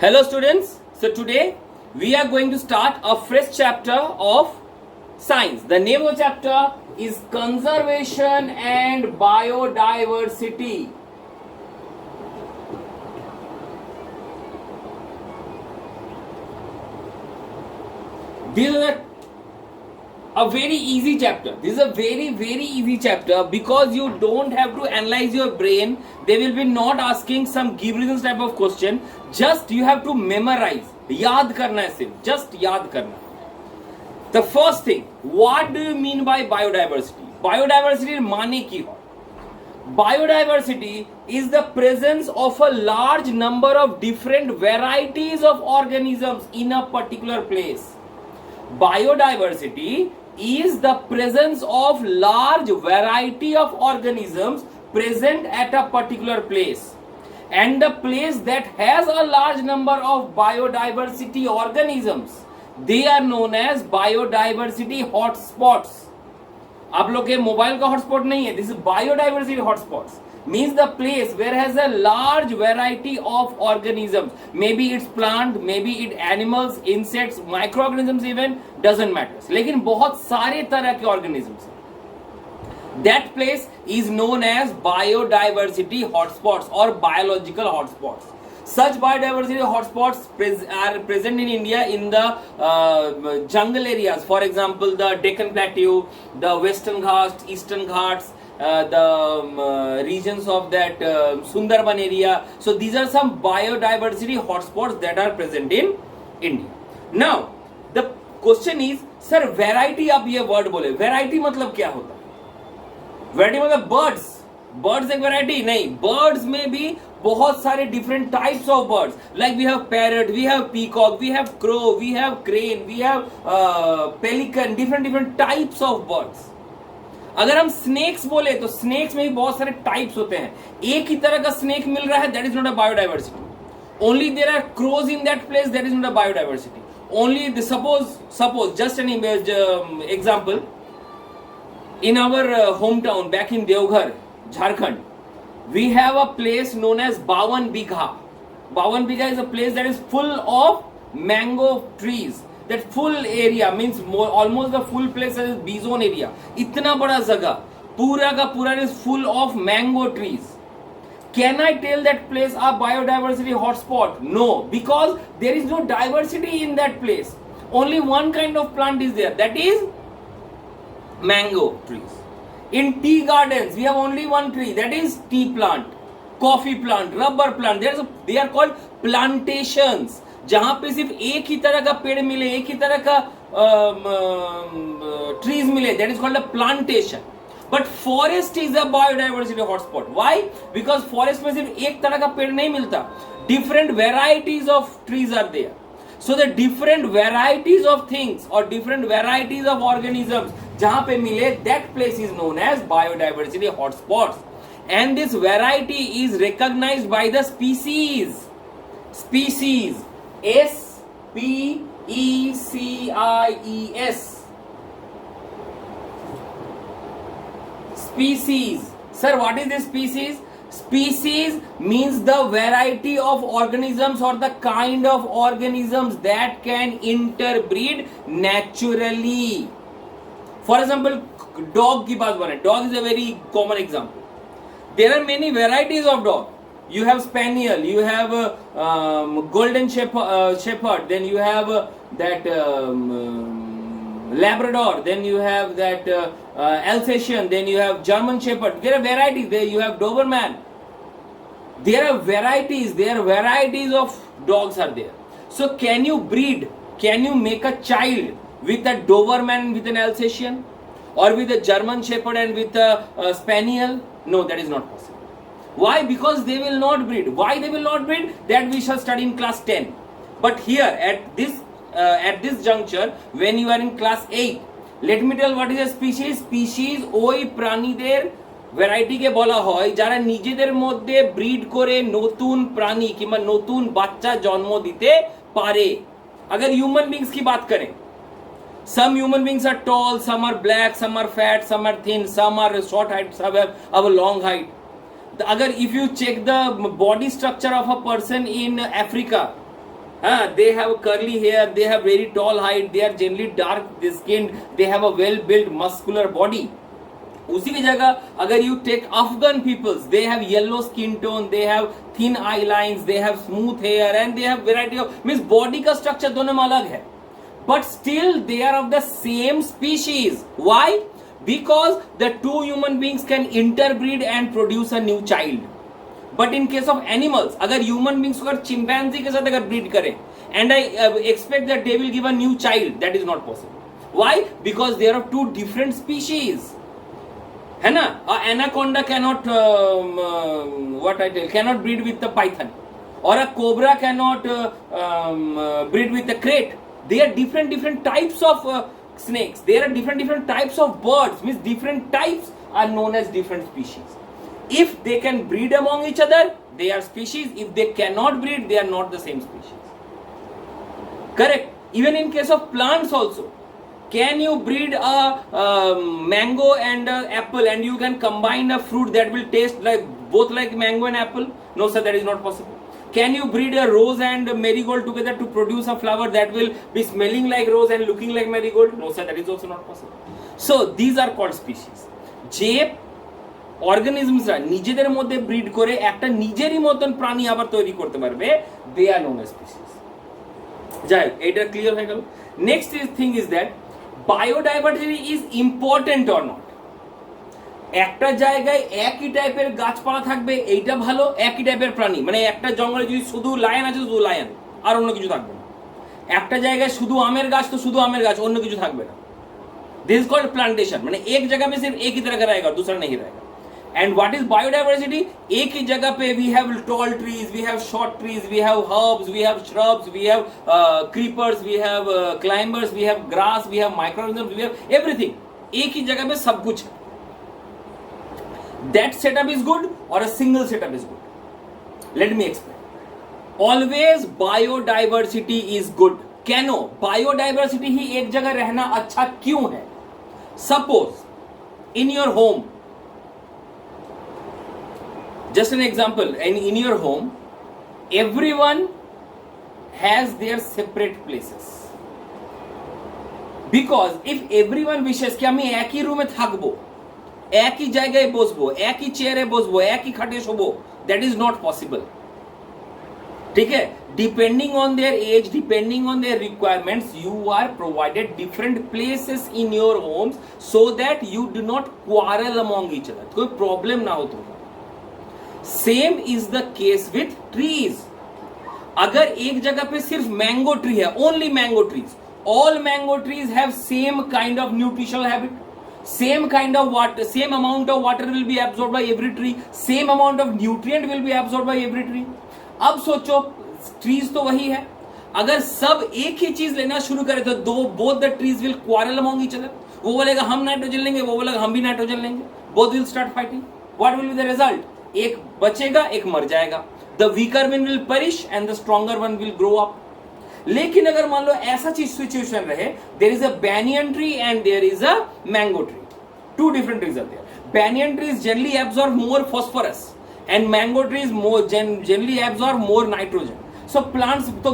Hello students, so today we are going to start a fresh chapter of science. The name of the chapter is Conservation and Biodiversity. This is a very easy chapter. This is a very easy chapter because you don't have to analyze your brain. They will be not asking some give reasons type of question. Just you have to memorize. याद करना है सिर्फ. Just याद करना. The first thing, what do you mean by biodiversity? Biodiversity माने की हो. Biodiversity is the presence of a large number of different varieties of organisms in a particular place. Biodiversity is the presence of large variety of organisms present at a particular place, and the place that has a large number of biodiversity organisms, they are known as biodiversity hotspots. आप लोग के mobile का hotspot नहीं है. This is biodiversity hotspots means the place where has a large variety of organisms. Maybe it's plant, maybe it animals, insects, microorganisms even, doesn't matter. लेकिन बहुत सारे तरह के organisms. That place is known as biodiversity hotspots or biological hotspots. Such biodiversity hotspots are present in India in the jungle areas. For example, the Deccan Plateau, the Western Ghats, Eastern Ghats, the regions of that Sundarban area. So these are some biodiversity hotspots that are present in India. Now the question is, sir, variety आप ये word बोले, variety मतलब क्या होता है? Variety मतलब birds. Birds एक variety नहीं. Birds में भी बहुत सारे different types of birds. Like we have parrot, we have peacock, we have crow, we have crane, we have pelican. Different types of birds. अगर हम स्नेक्स बोले तो स्नेक्स में भी बहुत सारे टाइप्स होते हैं. एक ही तरह का स्नेक मिल रहा है, that is not a biodiversity. Only there are crows in that place, that is not a biodiversity. Only suppose just an example, in our home town back in Deoghar, Jharkhand, we have a place known as 52 Bigha. 52 Bigha is a place that is full of mango trees. That full area means almost the full place is B-zone area. इतना बड़ा जगह पूरा का पूरा is full of mango trees. Can I tell that place a biodiversity hotspot? No, because there is no diversity in that place. Only one kind of plant is there. That is mango trees. In tea gardens, we have only one tree. That is tea plant, coffee plant, rubber plant. They are called plantations. जहां पे सिर्फ एक ही तरह का पेड़ मिले, एक ही तरह का ट्रीज मिले, that is called a plantation. But forest is a biodiversity hotspot. Why? Because forest में सिर्फ एक तरह का पेड़ नहीं मिलता, different varieties of trees are there. So the different varieties of things और डिफरेंट वेराइटीज ऑफ ऑर्गेनिजम्स जहां पे मिले, that place is known as biodiversity hotspots. And this variety is recognised by the species. S-P-E-C-I-E-S. Species. Sir, what is this species? Species means the variety of organisms or the kind of organisms that can interbreed naturally. For example, dog की बात बने. Dog is a very common example. There are many varieties of dog. You have spaniel, you have golden shepherd, then you have that Labrador, then you have that Alsatian, then you have German shepherd. There are varieties. There you have Doberman. There are varieties of dogs are there. So can you breed? Can you make a child with a Doberman with an Alsatian, or with a German shepherd and with a spaniel? No, that is not possible. Why? Because they will not breed. Why they will not breed? That we shall study in class 10. But here at this juncture, when you are in class 8, let me tell what is a species. Species ওই প্রাণীদের variety কে বলা হয় যারা নিজেদের মধ্যে breed করে নতুন প্রাণী কিংবা নতুন বাচ্চা জন্ম দিতে পারে. अगर ह्यूमन बीइंग्स की बात करें, some human beings are tall, some are black, some are fat, some are thin, some are short height, some have a long height. अगर if you check the body structure of a person in Africa, They have curly hair, they have very tall height, they are generally dark skinned, they have a well built muscular body. उसी की जगह अगर you take Afghan peoples, they have yellow skin tone, they have thin eye lines, they have smooth hair and they have variety of, means body का structure दोनों में अलग है, but still they are of the same species. Why? Because the two human beings can interbreed and produce a new child. But in case of animals, अगर human beings अगर chimpanzee के साथ अगर breed करें and I expect that they will give a new child, that is not possible. Why? Because they are of two different species. है ना? Anaconda cannot cannot breed with the python, or a cobra cannot breed with a crate. They are different types of snakes. There are different types of birds. Means different types are known as different species. If they can breed among each other, they are species. If they cannot breed, they are not the same species. Correct? Even in case of plants also. Can you breed a mango and a apple and you can combine a fruit that will taste like both like mango and apple? No sir, that is not possible. Can you breed a rose and a marigold together to produce a flower that will be smelling like rose and looking like marigold? No sir, that is also not possible. So these are called species. যে অর্গানিজমসরা নিজেদের মধ্যে breed করে একটা নিজেরই মতন প্রাণী আবার তৈরি করতে পারবে, দে আর নোন এজ স্পিসিস। যাই হোক, এটা ক্লিয়ার হয়ে গেল। Next thing is that biodiversity is important or not. একটা জায়গায় একই টাইপের গাছপালা থাকবে, এইটা ভালো। একই টাইপের প্রাণী, মানে একটা জঙ্গলে যদি শুধু লায়ন আছে, শুধু লায়ন, আর অন্য কিছু থাকবে না। একটা জায়গায় শুধু আমের গাছ, তো শুধু আমের গাছ, অন্য কিছু থাকবে না। दिस इज कॉल्ड प्लांटेशन, মানে एक जगह पे सिर्फ एक ही तरह का रहेगा, दूसरा नहीं रहेगा। And what is biodiversity? एक ही जगह पे we have tall trees, we have short trees, we have herbs, we have shrubs, we have creepers, we have climbers, we have grass, we have microorganisms, we have everything. एक ही जगह पे सब कुछ है। दैट सेटअप इज गुड और a single setup is good. Let me explain. Always biodiversity is good. कैनो? Biodiversity ही एक जगह रहना अच्छा क्यों है? Suppose in your home, just an example, in your home, everyone has their separate places. Because if everyone wishes कि আমি একই রুমে থাকবো, একই জায়গায় বসবো, একই চেয়ারে বসবো, একই খাটে শোবো, that is not possible. ठीक है? Depending on their age, depending on their requirements, you are provided different places in your homes so that you do not quarrel among each other. कोई problem ना हो तुमको। Same is the case with trees. अगर एक जगह पे सिर्फ mango tree है, only mango trees, all mango trees have same kind of nutritional habit, same kind of water, same amount of water will be absorbed by every tree, same amount of nutrient will be absorbed by every tree. अब सोचो, trees तो वही है, अगर सब एक ही चीज लेना शुरू करें तो both the trees will quarrel among each other. वो बोलेगा हम नाइट्रोजन लेंगे, वो बोलेगा हम भी नाइट्रोजन लेंगे, both will start fighting. What will be the result? एक बचेगा, एक मर जाएगा। The weaker one will perish and the stronger one will grow up. लेकिन अगर मान लो ऐसा चीज सिचुएशन रहे, there is a banyan tree and there is a mango tree, two different trees are there. Banyan trees generally absorb more phosphorus and mango trees more generally absorb more nitrogen. So plants तो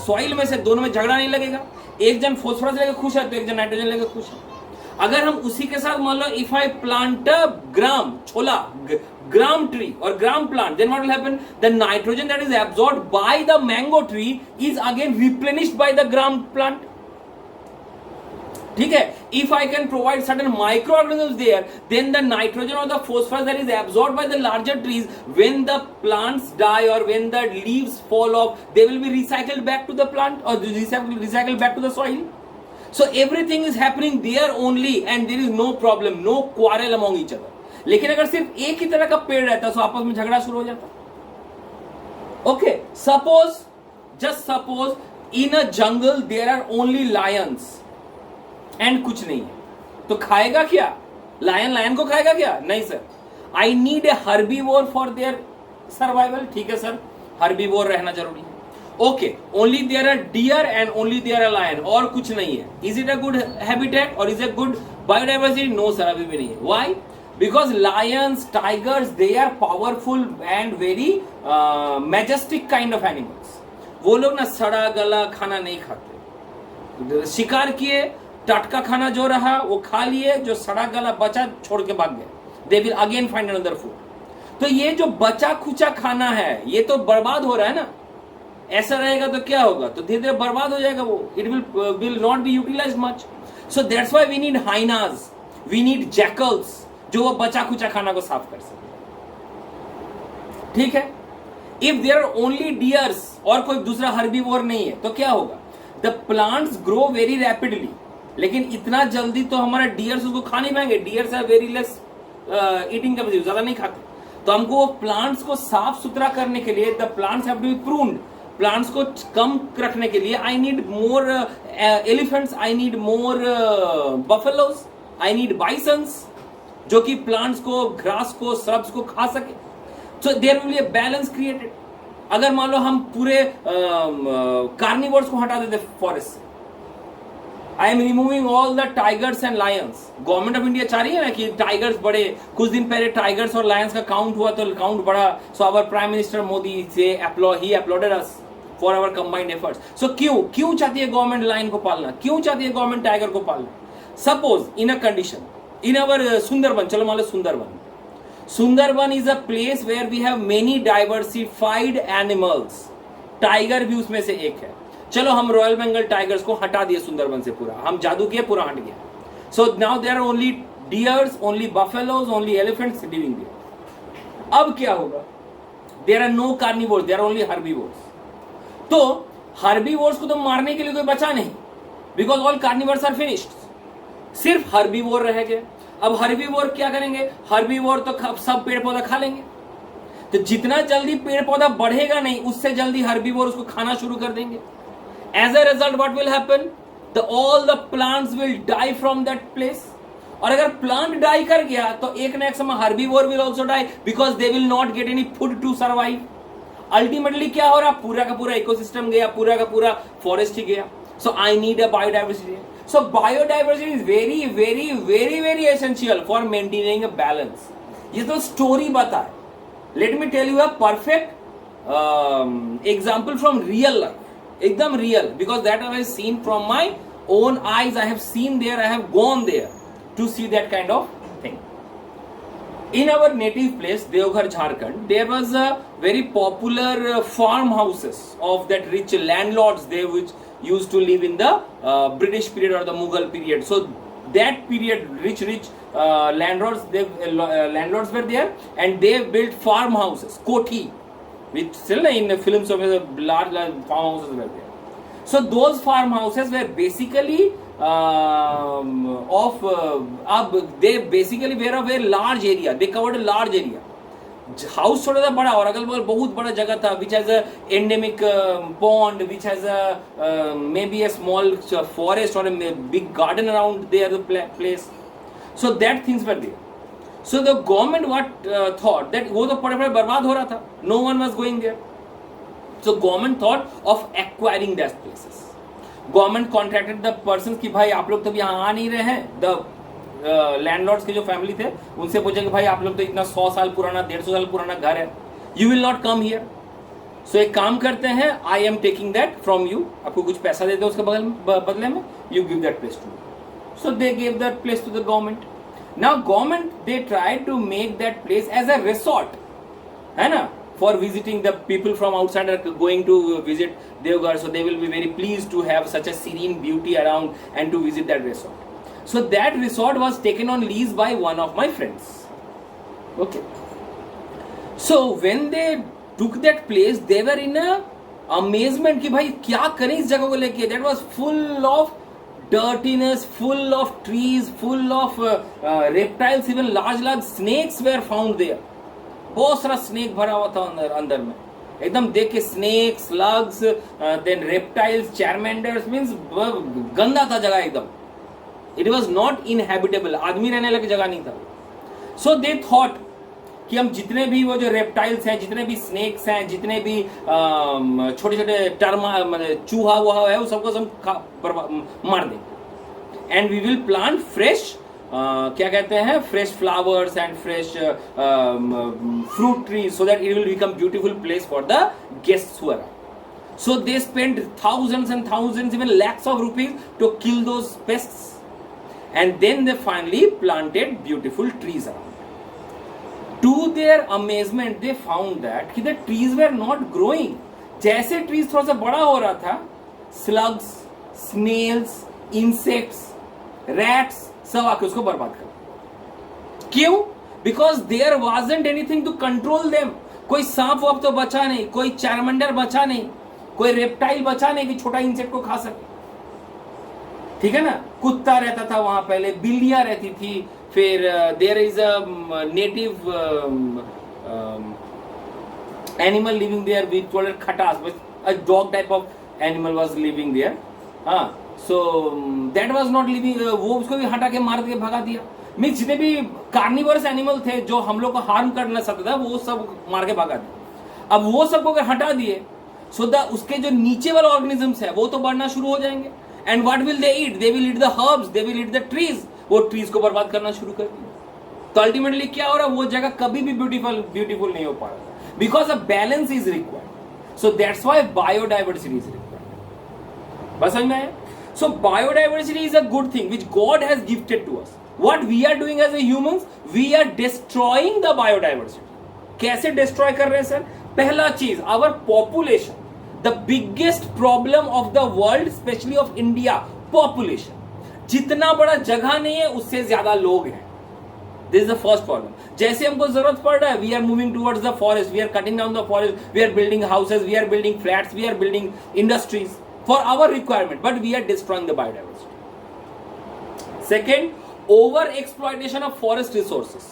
soil में से दोनों में झगड़ा नहीं लगेगा, एक जन फॉस्फोरस लेके खुश है तो एक जन नाइट्रोजन लेके खुश है। अगर हम उसी के साथ मान लो if I plant a gram chhola, gram tree और gram plant, then what will happen? The nitrogen that is absorbed by the mango tree is again replenished by the gram plant. ठीक है? If I can provide certain microorganisms there, then the nitrogen or the phosphorus that is absorbed by the larger trees, when the plants die or when the leaves fall off, they will be recycled back to the plant or recycled back to the soil. So everything is happening there only and there is no problem, no quarrel among each other. लेकिन अगर सिर्फ एक ही तरह का पेड़ रहता तो आपस में झगड़ा शुरू हो जाता। Okay, just suppose in a jungle there are only lions and कुछ नहीं है, तो खाएगा क्या? लायन को खाएगा क्या? नहीं sir. I need a herbivore for their survival. ठीक है सर, हर्बीवोर रहना जरूरी है। Okay, only there are deer and only there are lion, और कुछ नहीं है। Is it a good habitat और is a good biodiversity? No sir, अभी भी नहीं है। Why? Because lions, tigers, they are powerful and very majestic kind of animals. वो लोग ना सड़ा गला खाना नहीं खाते, शिकार किए, टटका खाना जो रहा वो खा लिए, जो सड़ा गला बचा छोड़ के भाग गए, they will again find another food. तो ये जो बचा खुचा खाना है ये तो बर्बाद हो रहा है ना, ऐसा रहेगा तो क्या होगा, तो धीरे धीरे बर्बाद हो जाएगा वो, it will not be utilised much. So that's why we need hyenas, we need jackals, जो वो बचा खुचा खाना को साफ कर सके। ठीक है, if there are only deers और कोई दूसरा हर्बीवोर नहीं है तो क्या होगा, the plants grow very rapidly, लेकिन इतना जल्दी तो हमारा डियर्स उसको खा नहीं पाएंगे, deers are very less eating capacity, ज्यादा नहीं खाते। तो हमको वो प्लांट्स को साफ सुथरा करने के लिए the plants have to be pruned, plants को कम रखने के लिए I need more elephants, I need more buffaloes, I need bisons, जो कि प्लांट्स को, ग्रास को, श्रब्स को खा सके। So there will be a balance created. अगर मान लो हम पूरे कार्निवोर्स को हटा देते फॉरेस्ट से, I am removing all the tigers and Lions, government of India चाह रही है ना कि टाइगर्स बढ़े, कुछ दिन पहले टाइगर्स और लायंस का काउंट हुआ तो काउंट बढ़ा, so our prime minister Modi से ही uploaded us for our combined efforts. So क्यों चाहती है गवर्नमेंट लायन को पालना, क्यों चाहती है गवर्नमेंट टाइगर को पालना? Suppose in a condition in our Sundarban, चलो मान लो Sundarban is a place where we have many diversified animals, tiger भी उसमें से एक है। चलो हम रॉयल बंगाल टाइगर्स को हटा दिए सुंदरबन से, पूरा हम जादू किए, पूरा हट गया। So now there are only deers, only buffaloes, only elephants living there. अब क्या होगा, there are no carnivores, there are only herbivores. तो हर्बीवोर्स को तो मारने के लिए कोई बचा नहीं, because all carnivores are finished, सिर्फ हर्बीवोर रह गए। अब हर्बीवोर क्या करेंगे, हर्बीवोर तो सब पेड़ पौधा खा लेंगे, तो जितना जल्दी पेड़ पौधा बढ़ेगा नहीं उससे जल्दी हर्बीवोर उसको खाना शुरू कर देंगे। As a result, what will happen? All the plants will die from that place. और अगर प्लांट डाई कर गया तो एक ना एक समय herbivore will also die because they will not get any food to survive. Ultimately क्या हो रहा, पूरा का पूरा इकोसिस्टम गया, पूरा का पूरा फॉरेस्ट ही गया। So I need a biodiversity. So biodiversity is very, very, very, very essential for maintaining a balance. ये तो स्टोरी बताए। Let me tell you a perfect example from real life. एकदम real, because that I have seen from my own eyes, I have seen there, I have gone there to see that kind of thing. In our native place Deoghar, Jharkhand, there was a very popular farmhouses of that rich landlords there, which used to live in the British period or the Mughal period. So that period rich landlords were there, and they built farmhouses, koti, which still in the films of large farmhouses were there. So those farmhouses were basically they basically were of a large area. They covered a large area. House थोड़ा सा बड़ा और अगल बगल बहुत बड़ा जगह था, which has a endemic pond, which has a maybe a small forest or a big garden around there, the place. So that things were there. So the government thought that वो तो पड़े पड़े बर्बाद हो रहा था, no one was going there. So government thought of acquiring those places. Government contracted the persons कि भाई आप लोग तो यहाँ आ नहीं रहे हैं, the landlords के जो family थे उनसे पूछे कि भाई आप लोग तो इतना 100 साल पुराना, 150 साल पुराना घर है, you will not come here. So एक काम करते हैं, I am taking that from you, आपको कुछ पैसा देते हैं उसके बदले में, you give that place to me. So they gave that place to the government. Now government they tried to make that place as a resort, है ना, for visiting the people from outside are going to visit Deoghar, so they will be very pleased to have such a serene beauty around and to visit that resort. So that resort was taken on lease by one of my friends. Okay. So when they took that place, they were in a amazement कि भाई क्या करें इस जगह को लेके. That was full of dirtiness, full of trees, full of reptiles, even large snakes were found there. बहुत सारा स्नेक भरा हुआ था अंदर में, एकदम देख के snake, slugs, then reptiles, charmanders, means गंदा था जगह एकदम. इट वाज नॉट इनहैबिटेबल, आदमी रहने लायक जगह नहीं था. सो दे थॉट कि हम जितने भी वो जो रेप्टाइल्स हैं, जितने भी स्नेक्स हैं, जितने भी छोटे छोटे टर्मा चूहा वुहा है, वो सबको हम मार देंगे. And we will plant fresh क्या कहते हैं, fresh flowers and fresh fruit trees, so that it will become beautiful place for the guests who are. So they spent thousands and thousands, even lakhs of rupees to kill those pests. And then they finally planted beautiful trees around. To their amazement, they found that the trees were not growing. जैसे trees थोड़ा सा बड़ा हो रहा था, slugs, snails, insects, rats सब आके उसको बर्बाद कर। क्यों? Because there wasn't anything to control them. कोई सांप वाप तो बचा नहीं, कोई चारमंडर बचा नहीं, कोई रेप्टाइल बचा नहीं कि छोटा इंसेक्ट को खा सके। ठीक है ना? कुत्ता रहता था वहां पहले, बिल्लियां रहती थी, फिर there is a native animal living there we called खटास, a dog type of animal was living there. हाँ, so that was not living, वो उसको भी हटा के मार के भगा दिया। मीन्स जितने भी कार्निवरस एनिमल थे जो हम लोग को हार्म कर ना सकता था, वो सब मार के भगा दिया। अब वो सबको अगर हटा दिए, सो उसके जो नीचे वाले ऑर्गेनिजम्स है वो तो बढ़ना शुरू हो जाएंगे। And what will they eat? They will eat the herbs, they will eat the trees. वो ट्रीज को बर्बाद करना शुरू कर दिया। तो अल्टीमेटली क्या हो रहा है, वो जगह कभी भी ब्यूटीफुल नहीं हो पा रहा, because a balance is required. So that's why biodiversity is required. बस समझ में आया? So biodiversity is a good thing which God has gifted to us. What we are doing as a humans, we are destroying the biodiversity. कैसे destroy कर रहे हैं sir? पहला चीज, our population, the biggest problem of the world, especially of India, population. जितना बड़ा जगह नहीं है उससे ज्यादा लोग हैं. This is the first problem. जैसे हमको जरूरत पड़ रहा है, we are moving towards the forest, we are cutting down the forest, we are building houses, we are building flats, we are building industries for our requirement, but we are destroying the biodiversity. Second, over exploitation of forest resources.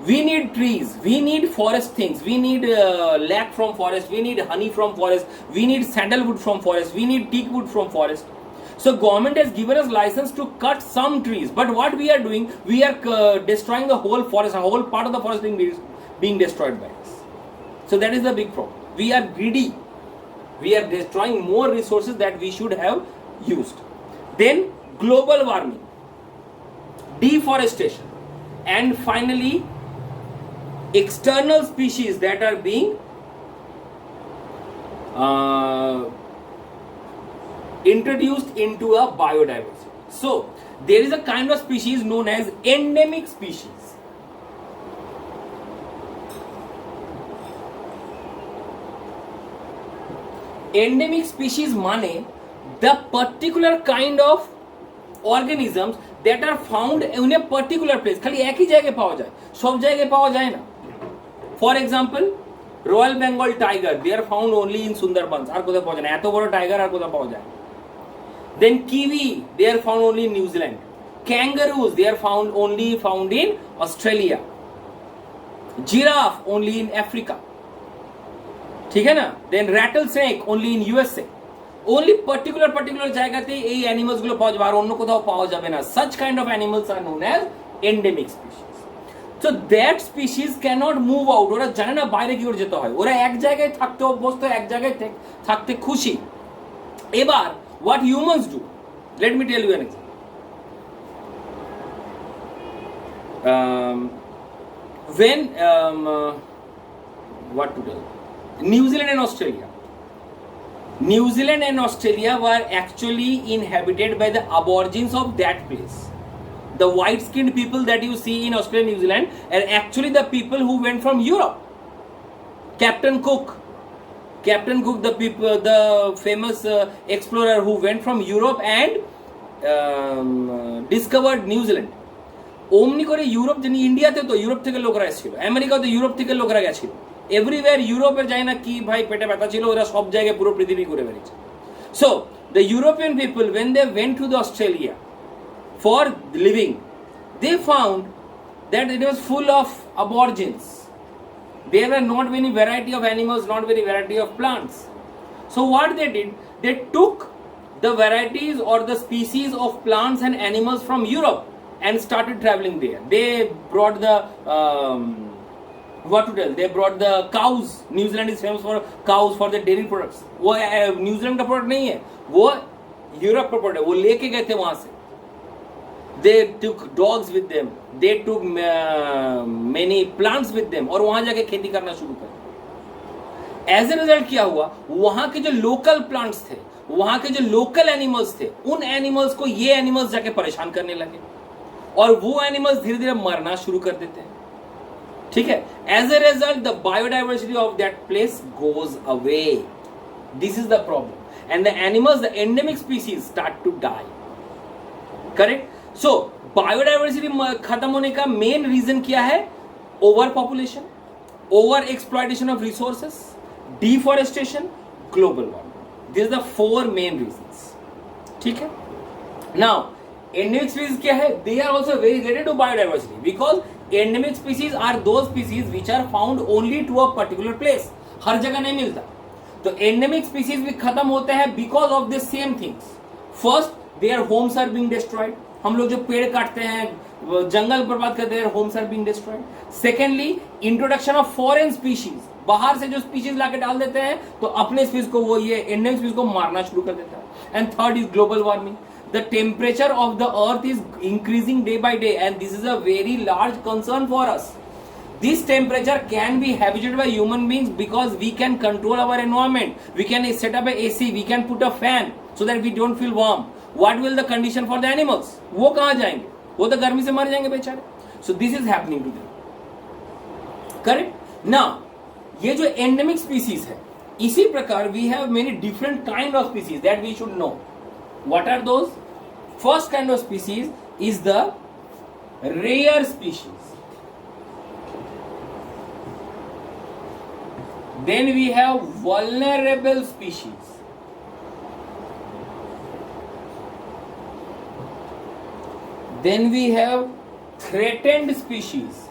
We need trees, we need forest things, we need lac from forest, we need honey from forest, we need sandalwood from forest, we need teak wood from forest. So government has given us license to cut some trees, but what we are doing, we are destroying the whole forest, a whole part of the forest being destroyed by us. So that is the big problem. We are greedy, we are destroying more resources that we should have used. Then global warming, deforestation, and finally external species that are being introduced into a biodiversity. So there is a kind of species known as endemic species. Endemic species माने the particular kind of organisms that are found in a particular place. खाली एक ही जगह पाओ जाए, सब जगह पाओ जाए ना. For example, Royal Bengal tiger, they are found only in Sundarbans. আর কোথাও পাওয়া যায় না, এত বড় টাইগার আর কোথাও পাওয়া যায় না. Then kiwi, they are found only in New Zealand. Kangaroos, they are found in Australia. Giraffe only in Africa. ठीक है ना? Then rattlesnake only in USA. Only particular জায়গাতে এই অ্যানিমালস গুলো পাওয়া যাবে, আর অন্য কোথাও পাওয়া যাবে না. Such kind of animals are known as endemic species. So that species cannot move out. ওরা জানে না বাইরে কি করে যেতে হয়, ওরা এক জায়গায় থাকতে অভ্যস্ত, এক জায়গায় থাকতে খুশি. এবার what humans do, let me tell you an example. When what to tell? New Zealand and Australia. New Zealand and Australia were actually inhabited by the aborigines of that place. The white-skinned people that you see in Australia and New Zealand are actually the people who went from Europe. Captain Cook, the famous explorer who went from Europe and discovered New Zealand. অমনি করে Europe, যিনি ইন্ডিয়াতে তো Europe থেকে লোকরা এসেছিল, আমেরিকাতে Europe থেকে লোকরা গেছিল, এভরিওয়্যার ইউরোপের যায় না কি ভাই পেটে ব্যথা ছিল, ওরা সব জায়গায় পুরো পৃথিবী ঘুরে বেরিয়েছে. So the European people when they went to the Australia for living, they found that it was full of aborigines. There were not many variety of animals, not very variety of plants. So what they did, they took the varieties or the species of plants and animals from Europe and started traveling there. They brought the they brought the cows. New Zealand is famous for cows, for the dairy products. वो New Zealand का product नहीं है, वो Europe का product, वो लेके गए थे वहां से. They took dogs with them, they took many plants with them, और वहां जाके खेती करना शुरू कर. एज ए रिजल्ट क्या हुआ, वहां के जो लोकल प्लांट्स थे, वहां के जो लोकल एनिमल्स थे, उन एनिमल्स को ये एनिमल्स जाके परेशान करने लगे और वो एनिमल्स धीरे धीरे मरना शुरू कर देते हैं। ठीक है, as a result the biodiversity of that place goes away. This is the problem and the animals, the endemic species start to die. Correct. So biodiversity खत्म होने का मेन रीजन क्या है? Over population, over exploitation of resources, deforestation, global warming. This the 4 main reasons. ठीक है। Now endemic species क्या है? They are also very related to biodiversity because endemic species are those species which are found only to a particular place. हर जगह नहीं मिलता। तो endemic species भी खत्म होते हैं because of the same things. First, their homes are being destroyed. हम लोग जो पेड़ काटते हैं, जंगल बर्बाद करते हैं, homes are being destroyed. Secondly, introduction of foreign species. बाहर से जो स्पीशीज लाके डाल देते हैं तो अपने स्पीशीज को, वो ये एंडेमिक स्पीशीज को मारना शुरू कर देता है। And third is global warming. The temperature of the earth is increasing day by day and this is a very large concern for us. This temperature can be habituated by human beings because we can control our environment. We can set up a AC, we can put a fan so that we don't feel warm. What will the condition for the animals? वो कहाँ जाएंगे? वो तो गर्मी से मर जाएंगे बेचारे। So this is happening to them. Correct? Now, ये जो endemic species है, इसी प्रकार we have many different kind of species that we should know. What are those? First kind of species is the rare species. Then we have vulnerable species. Then we have threatened species.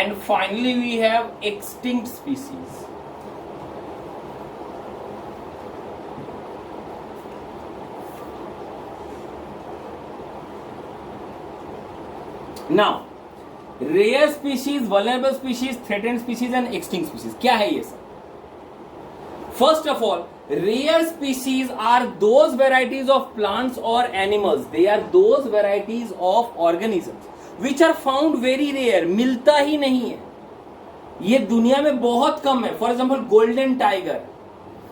And finally we have extinct species. Now, rare species, vulnerable species, threatened species and extinct species. क्या है ये सब? First of all, rare species are those varieties of plants or animals. They are those varieties of organisms which are found very rare. मिलता ही नहीं है, ये दुनिया में बहुत कम है। For example, golden tiger.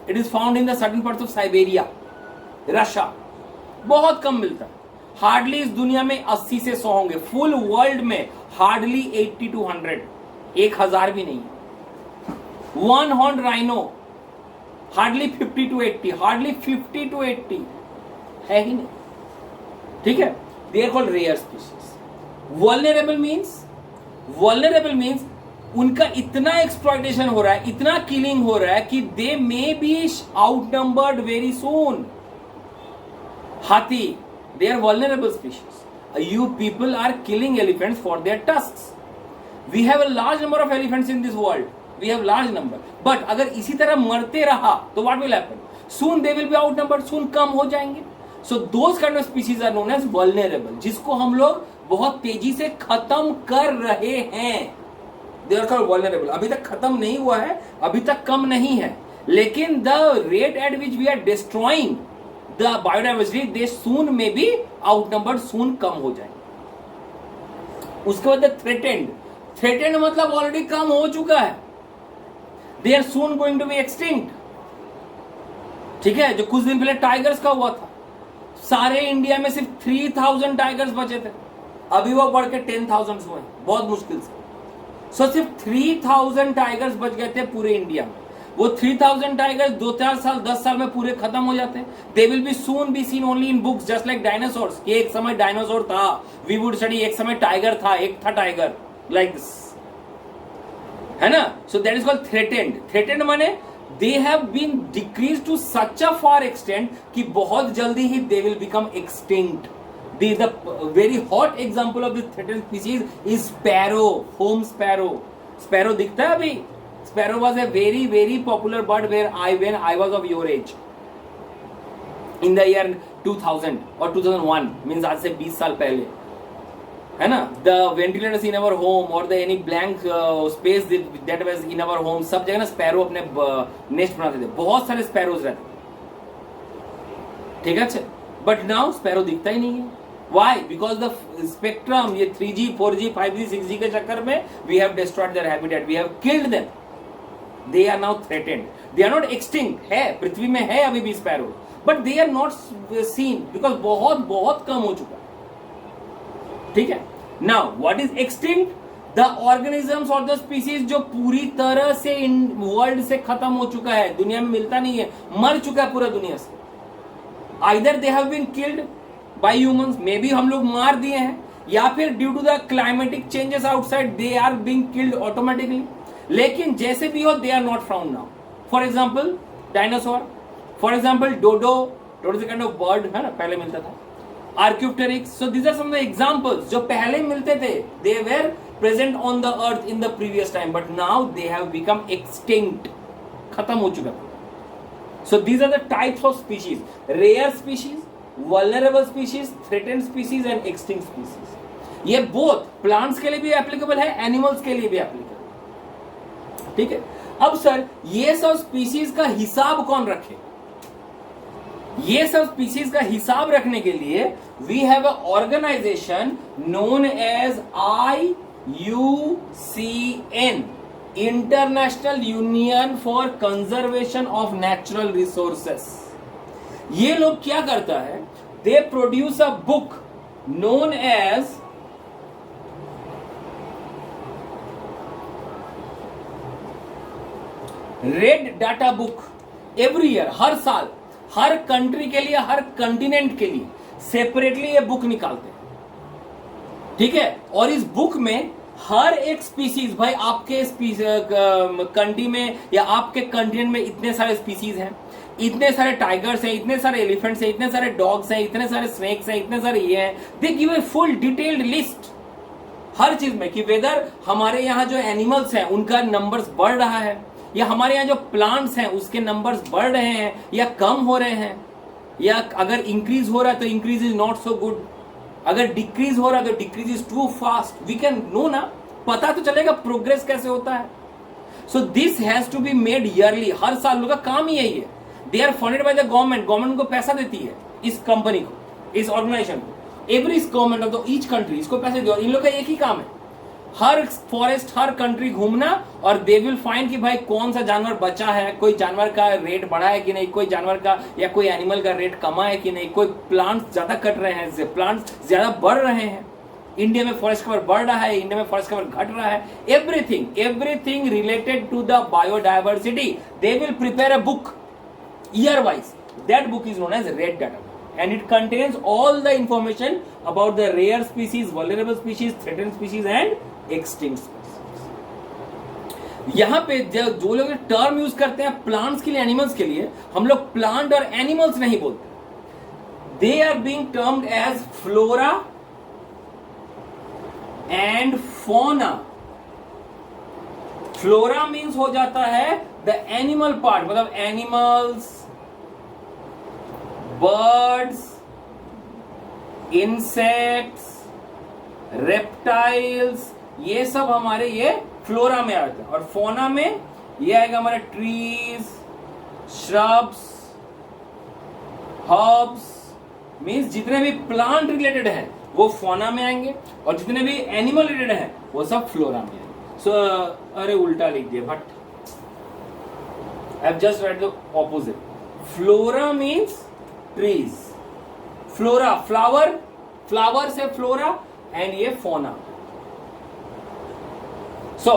It is found in the certain parts of Siberia, Russia. बहुत कम मिलता है। हार्डली इस दुनिया में 80 से 100 होंगे। फुल वर्ल्ड में हार्डली 80 to 100, 1000 भी नहीं। One horn rhino hardly 50 to 80, hardly 50 to 80 है ही नहीं। ठीक है, they are called rare species. Vulnerable means उनका इतना एक्सप्लॉयटेशन हो रहा है, इतना किलिंग हो रहा है कि they maybe outnumbered very soon. हाथी, they are vulnerable species. You people are killing elephants for their tusks. We have a large number of elephants in this world. We have large number. But अगर इसी तरह मरते रहा तो what will happen? Soon they will be outnumbered. Soon कम हो जाएंगे. So those kind of species are known as vulnerable, जिसको हम लोग बहुत तेजी से खत्म कर रहे हैं। They are called vulnerable. अभी तक खत्म नहीं हुआ है, अभी तक कम नहीं है, लेकिन the rate at which we are destroying the biodiversity, they soon may be outnumbered, soon कम हो जाएंगे। उसके बाद threatened मतलब ऑलरेडी कम हो चुका है। they are soon going to be extinct। ठीक है, जो कुछ दिन पहले टाइगर्स का हुआ था, सारे इंडिया में सिर्फ 3000 टाइगर्स बचे थे, अभी वो बढ़ के 10,000 हुए, बहुत मुश्किल से। सो सिर्फ 3000 टाइगर्स बच गए थे पूरे इंडिया में। वो 3000 टाइगर्स 2-4 साल 10 साल में पूरे खत्म हो जाते हैं। दे will B soon be seen only in books just like dinosaurs. एक समय डायनासोर था, वी वुड स्टडी, एक समय टाइगर था, एक था टाइगर, लाइक दिस, है ना। So that is called threatened माने they have been decrease to such a far extent कि बहुत जल्दी ही they will become extinct. The very hot example of the threatened species is sparrow, home sparrow. Sparrow दिखता है अभी? Sparrow was a very popular bird when I was of your age. In the year 2000 or 2001, means आज से 20 साल पहले, है ना। The ventilators in our home or the any blank space that was in our home, सब जगह ना sparrow अपने nest बनाते थे, बहुत सारे sparrows रहते थे, ठीक है। अच्छा, but now sparrow दिखता ही नहीं है। Why? Because the spectrum, ये 3G, 4G, 5G, 6G के चक्कर में we have destroyed their habitat, we have killed them. They are now threatened. They are not extinct. है, पृथ्वी में है अभी भी sparrow, but they are not seen because बहुत बहुत कम हो चुका है. ठीक है. Now what is extinct? The organisms or the species जो पूरी तरह से इन वर्ल्ड से खत्म हो चुका है, दुनिया में मिलता नहीं है, मर चुका है पूरा दुनिया से. Either they have been killed by humans, maybe हम लोग मार दिए हैं, या फिर due to the climatic changes outside they are being killed automatically. लेकिन जैसे भी हो they are not found now. For example dinosaur, for example dodo, dodo kind of bird है ना, पहले मिलता था. Archaeopteryx. So these are some of the examples जो पहले मिलते थे. They were present on the earth in the previous time, but now they have become extinct. खत्म हो चुका. So these are the types of species: rare species, vulnerable species, threatened species and extinct species. ये both plants के लिए भी applicable है, animals के लिए भी applicable. ठीक है. अब सर ये सब स्पीसीज का हिसाब कौन रखे? ये सब स्पीसीज का हिसाब रखने के लिए we have an organization known as IUCN, International Union for Conservation of Natural Resources. ये लोग क्या करता है? They produce a book known as red data book. Every year, हर साल, हर कंट्री के लिए, हर कंटिनेंट के लिए सेपरेटली ये बुक निकालते हैं. ठीक है. और इस बुक में हर एक स्पीसीज, भाई आपके कंट्री में या आपके कंटिनेंट में इतने सारे स्पीसीज हैं, इतने सारे टाइगर्स हैं, इतने सारे एलिफेंट्स हैं, इतने सारे डॉग्स हैं, इतने सारे स्नेक्स हैं, इतने सारे ये हैं. They give a full detailed list हर चीज में कि वेदर हमारे यहाँ जो एनिमल्स हैं उनका नंबर्स बढ़ रहा है, या हमारे यहाँ जो प्लांट्स हैं उसके नंबर्स बढ़ रहे हैं या कम हो रहे हैं, या अगर इंक्रीज हो रहा है तो increase is not so good, अगर डिक्रीज हो रहा है तो decrease is too fast. We can know ना, पता तो चलेगा प्रोग्रेस कैसे होता है. So this has to be made yearly. हर साल लोगों का काम ही यही है. They are funded by the government. Government को पैसा देती है इस कंपनी को, इस ऑर्गेनाइजेशन को. Every government of the each country इसको पैसे दे. और इन लोग का एक ही काम है, हर फॉरेस्ट, हर कंट्री घूमना, और दे विल फाइंड कि भाई कौन सा जानवर बचा है, कोई जानवर का रेट बढ़ा है कि नहीं, कोई जानवर का या कोई एनिमल का रेट कमा है कि नहीं, कोई प्लांट्स ज्यादा कट रहे हैं, प्लांट्स ज्यादा बढ़ रहे हैं, इंडिया में फॉरेस्ट कवर बढ़ रहा है, इंडिया में फॉरेस्ट कवर घट रहा है. Everything related to the biodiversity they will prepare a book year wise. That book is known as red data, and it contains all the information about the rare species, vulnerable species, threatened species and extinct species. यहां पे जो लोग term use करते हैं plants के लिए, animals के लिए, हम लोग प्लांट और एनिमल्स नहीं बोलते. They are being termed as flora and fauna. Flora means हो जाता है द एनिमल पार्ट, मतलब एनिमल्स, बर्ड्स, इंसेक्ट्स, रेप्टाइल्स, ये सब हमारे ये फ्लोरा में आते हैं. और फोना में ये आएगा हमारे ट्रीज, श्रब्स, हर्ब्स, मीन्स जितने भी प्लांट रिलेटेड है वो फोना में आएंगे, और जितने भी एनिमल रिलेटेड है वो सब फ्लोरा में आएंगे. सो अरे उल्टा लिख दिया, but I have just right the opposite. Flora means trees, flora flower, flower से फ्लोरा, एंड ये फोना. So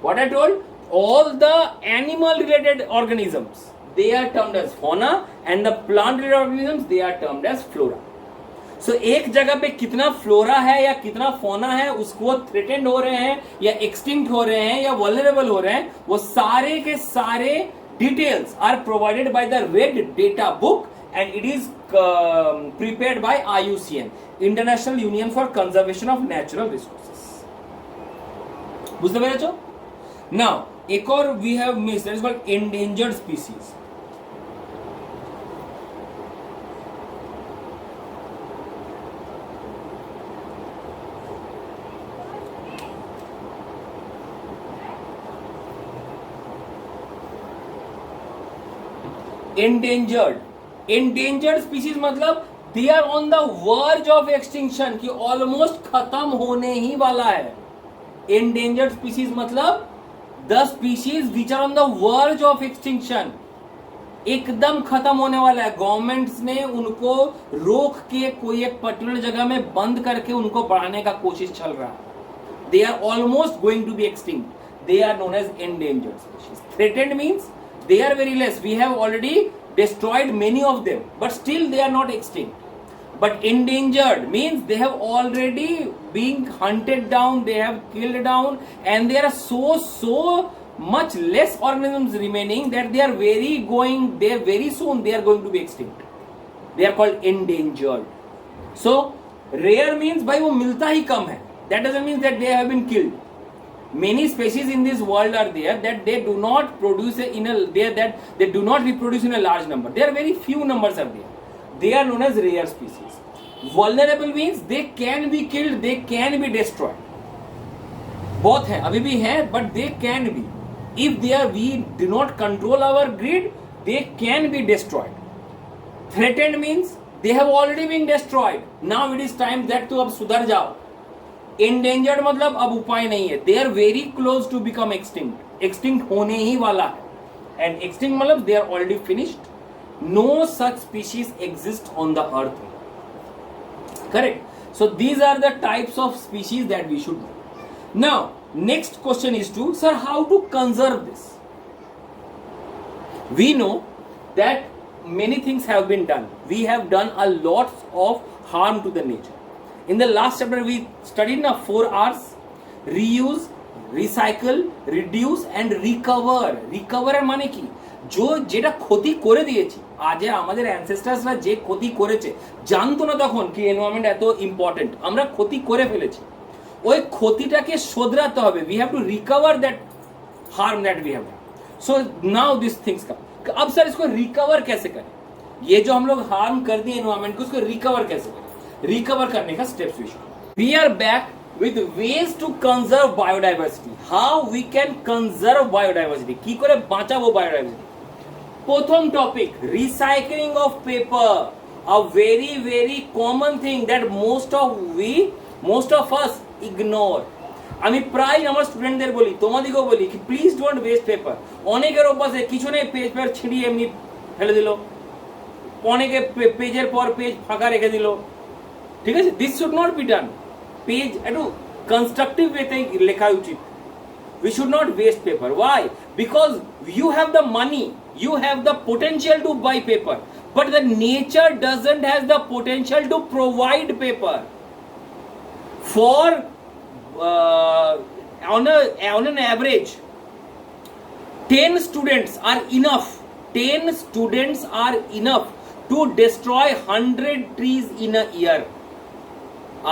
what I told, all the animal related organisms they are termed as fauna, and the plant related organisms they are termed as flora. So एक जगह पे कितना flora है या कितना फोना है, उसको थ्रेटेंड हो रहे हैं या एक्सटिंक्ट हो रहे हैं या वल्नरेबल हो रहे हैं, वो सारे के सारे details are provided by the red data book, and it is prepared by IUCN, International Union for Conservation of Natural Resources. बुझते मेरे बच्चों? Now एक और we have missed, that is called endangered species. endangered species मतलब they are on the verge of extinction, कि almost खत्म होने ही वाला है. एंडेंजर्ड स्पीशीज मतलब the species which are on the verge of extinction, एकदम खत्म होने वाला है. गवर्नमेंट्स ने उनको रोक के कोई एक पर्टिकुलर जगह में बंद करके उनको बढ़ाने का कोशिश चल रहा है. They are almost going to be extinct. They are known as endangered species. Threatened means they are very less. We have already destroyed many of them, but still they are not extinct. But endangered means they have already been hunted down, they have killed down, and there are so much less organisms remaining that they are very soon they are going to be extinct. They are called endangered. So rare means भाई वो मिलता ही कम है. That doesn't mean that they have been killed. Many species in this world are there that they do not produce they do not reproduce in a large number. There are very few numbers are there. They are known as rare species. Vulnerable means they can be killed, they can be destroyed. बहुत हैं, अभी भी हैं, but they can be. If we do not control our greed, they can be destroyed. Threatened means they have already been destroyed. Now it is time that to अब सुधर जाओ. Endangered मतलब अब उपाय नहीं है. They are very close to become extinct. Extinct होने ही वाला है. And extinct मतलब they are already finished. No such species exist on the earth. Correct. So these are the types of species that we should know. Now next question is to sir, how to conserve this? We know that many things have been done. We have done a lot of harm to the nature. In the last chapter we studied now 4 R's: reuse, recycle, reduce and recover. Recover এর মানে কি? যেটা ক্ষতি করে দিয়েছি, আজ আমাদের অ্যানসেস্টার্সরা যে ক্ষতি করেছে, জানতো না তখন কি এনভায়রনমেন্ট এত ইম্পর্টেন্ট, আমরা ক্ষতি করে ফেলেছি, ওই ক্ষতিটাকে শোধরাতে হবে. we have to recover that harm that we have done. So now these things come. अब सर इसको रिकवर कैसे करें? ये जो हम लोग हार्म कर दिए एनवायरनमेंट को, उसको रिकवर कैसे करें? रिकवर करने का steps we are back with ways to conserve biodiversity. How we can conserve biodiversity? কি করে বাঁচাবো biodiversity? প্রথম topic, recycling of paper. A very common thing that most of us ignore. আমি প্রায় আমার স্টুডেন্টদের বলি, তোমাদেরকেও বলি কি প্লিজ ডোন্ট ওয়েস্ট পেপার. অনেকের অভ্যাসে কিছু নেই, পেপার ছিঁড়িয়ে এমনি ফেলে দিল, অনেকে পেজের পর পেজ ফাঁকা রেখে দিল. ঠিক আছে, this should not be done. Page একটু কনস্ট্রাকটিভ ওয়েতে লেখা উচিত. We should not waste paper. Why? Because you have the money, you have the potential to buy paper, but the nature doesn't have the potential to provide paper. For on an average, 10 students are enough. 10 students are enough to destroy 100 trees in a year.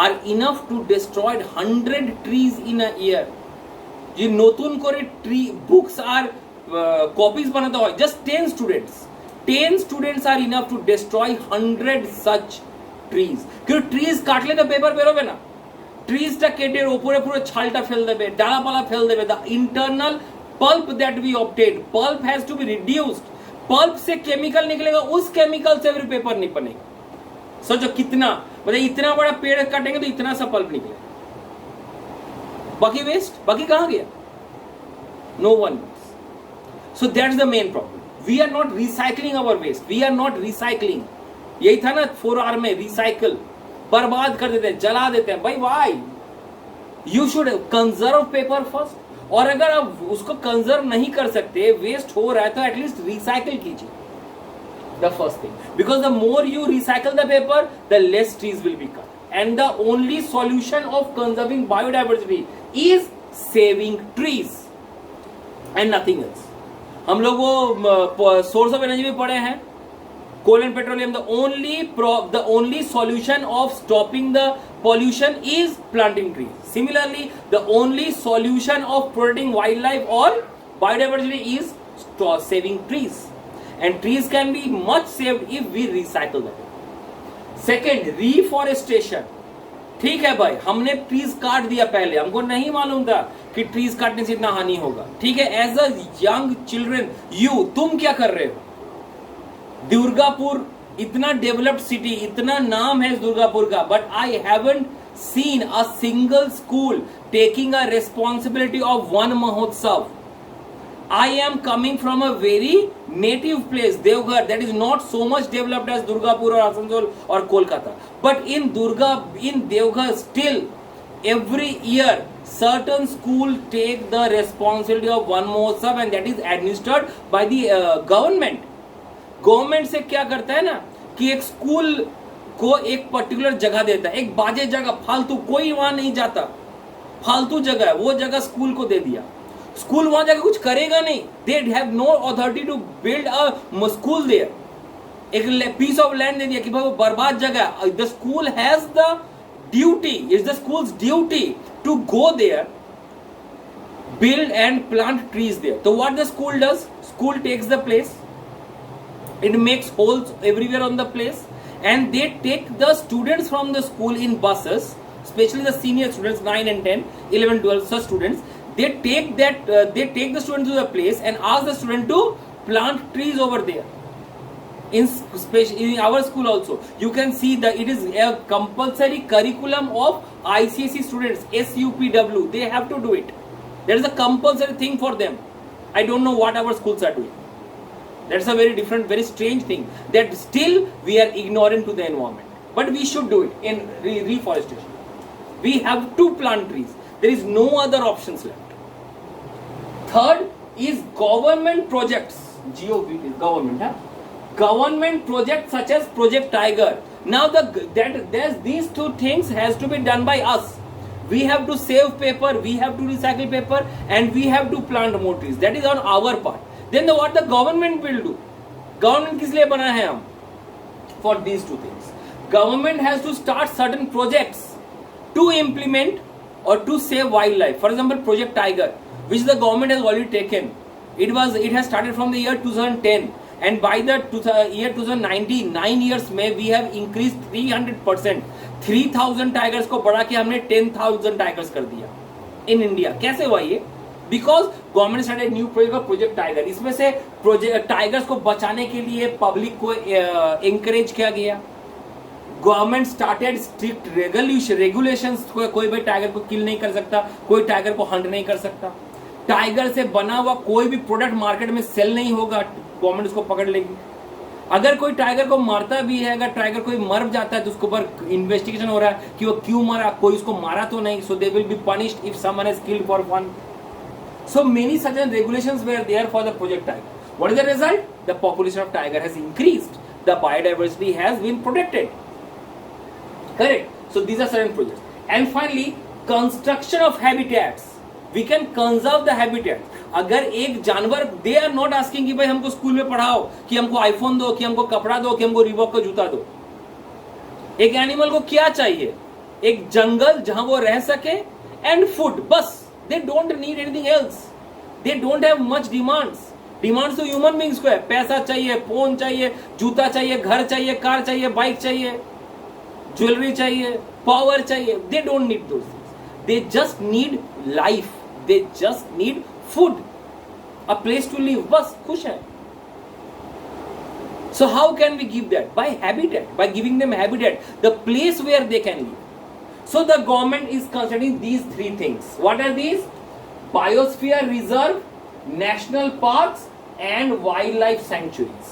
Are enough to destroy 100 trees in a year. যে নতুন করে tree books are copies বানাতে হয়, just 10 students are enough to destroy 100 such trees. কিন্তু trees কাটলে তো paper বেরোবে না. ট্রিজটা কেটে ওপরে পুরো ছালটা ফেল দেবে, ডালাপালা ফেল देवे. The internal pulp that we obtain, pulp has to be reduced. Pulp से केमिकल निकलेगा, उस केमिकल से फिर पेपर नहीं बनेगा. सोचो कितना, मतलब इतना बड़ा पेड़ काटेंगे तो इतना सा पल्प निकलेगा. बाकी वेस्ट, बाकी कहां गया? No one. So that's the main problem. We are not recycling our waste. We are not recycling. यही था ना 4R में, रिसाइकल. बर्बाद कर देते हैं, जला देते हैं. भाई why? You should conserve paper first. और अगर आप उसको कंजर्व नहीं कर सकते, वेस्ट हो रहा है, तो एटलीस्ट रिसाइकल कीजिए. The first thing, because the more you recycle the paper, the less trees will be cut. And the only solution of conserving biodiversity is saving trees and nothing else. हम लोग वो source of energy भी पढ़े हैं, coal and petroleum. The only solution of stopping the pollution is planting trees. Similarly, the only solution of protecting wildlife or biodiversity is saving trees. And trees can be much saved if we recycle them. Second, reforestation. ठीक है भाई, हमने trees काट दिया पहले, हमको नहीं मालूम था कि ट्रीज काटने से इतना हानि होगा. ठीक है, एज अ यंग चिल्ड्रन तुम क्या कर रहे हो? दुर्गापुर इतना डेवलप्ड सिटी, इतना नाम है दुर्गापुर का, but I haven't seen a single school taking a responsibility of one mahotsav. I am coming from a very native place, Devghar, that is not so much developed as Durgapur or Asansol or Kolkata. But in Devghar still, every year certain school take the responsibility of one mahotsav and that is administered by the government. Government से क्या करता है ना कि एक school को एक particular जगह देता है, एक बाजे जगह, फालतू, कोई वहां नहीं जाता, फालतू जगह है, वो जगह स्कूल को दे दिया। स्कूल वहां जाकर कुछ करेगा नहीं, they have no authority to build a school there. एक पीस ऑफ लैंड दे दिया कि भाई वो बर्बाद जगह है। The school has the duty, it's the school's duty to go there, build and plant trees there. So what the school does? School takes the place, it makes holes everywhere on the place, and they take the students from the school in buses, especially the senior students, 9 and 10, 11, 12, such students. They take the students to the place and ask the student to plant trees over there. In our school also, you can see that it is a compulsory curriculum of ICSE students, SUPW. They have to do it. That is a compulsory thing for them. I don't know what our schools are doing. That's a very different, very strange thing. That still we are ignorant to the environment. But we should do it in reforestation. We have to plant trees. There is no other options left. Third is government projects. GOV is government. Huh? Government projects such as Project Tiger. Now these two things has to be done by us. We have to save paper, we have to recycle paper, and we have to plant more trees. That is on our part. Then what the government will do? Government किस लिए बना है हम? For these two things. Government has to start certain projects to implement or to save wildlife. For example, Project Tiger, which the government has already taken. It has started from the year 2010. And by the year 2019, 9 years में we have increased 300%. 3000 tigers को बढ़ा के हमने 10,000 tigers कर दिया in India. कैसे हुआ ये? Because government started new project project tiger. इसमें से टाइगर्स को बचाने के लिए पब्लिक को एंकरेज किया गया. Government started strict regulations. कोई भी टाइगर को किल नहीं कर सकता, कोई टाइगर को हंट नहीं कर सकता. टाइगर से बना हुआ कोई भी प्रोडक्ट मार्केट में सेल नहीं होगा, गवर्नमेंट उसको पकड़ लेगी. अगर कोई टाइगर को मारता भी है, अगर टाइगर कोई मर जाता है तो उसके ऊपर इन्वेस्टिगेशन हो रहा है कि वो क्यों मरा, कोई उसको मारा तो नहीं. So they will be punished if someone has killed for fun. So many such regulations were there for the project tiger. What is the result? The population of tiger has increased, the biodiversity has been protected. Correct. So these are certain projects. And finally construction of habitats. We can conserve the habitat. अगर एक जानवर, दे are not asking कि भाई हमको school में पढ़ाओ, कि हमको आईफोन दो, कि हमको कपड़ा दो, कि हमको रिबॉक का जूता दो. एक एनिमल को क्या चाहिए? एक जंगल जहां वो रह सके एंड फूड. बस. They don't need anything else. They don't have much demands. Demands तो ह्यूमन बींग्स को है. पैसा चाहिए, फोन चाहिए, जूता चाहिए, घर चाहिए, कार चाहिए, बाइक चाहिए, ज्वेलरी चाहिए, पावर चाहिए. They don't need those things. They just need life. They just need food, a place to live. बस खुश है. So how can we give that? By habitat, by giving them habitat, the place where they can live. So the government is considering these three things. What are these? Biosphere reserve, national parks, and wildlife sanctuaries.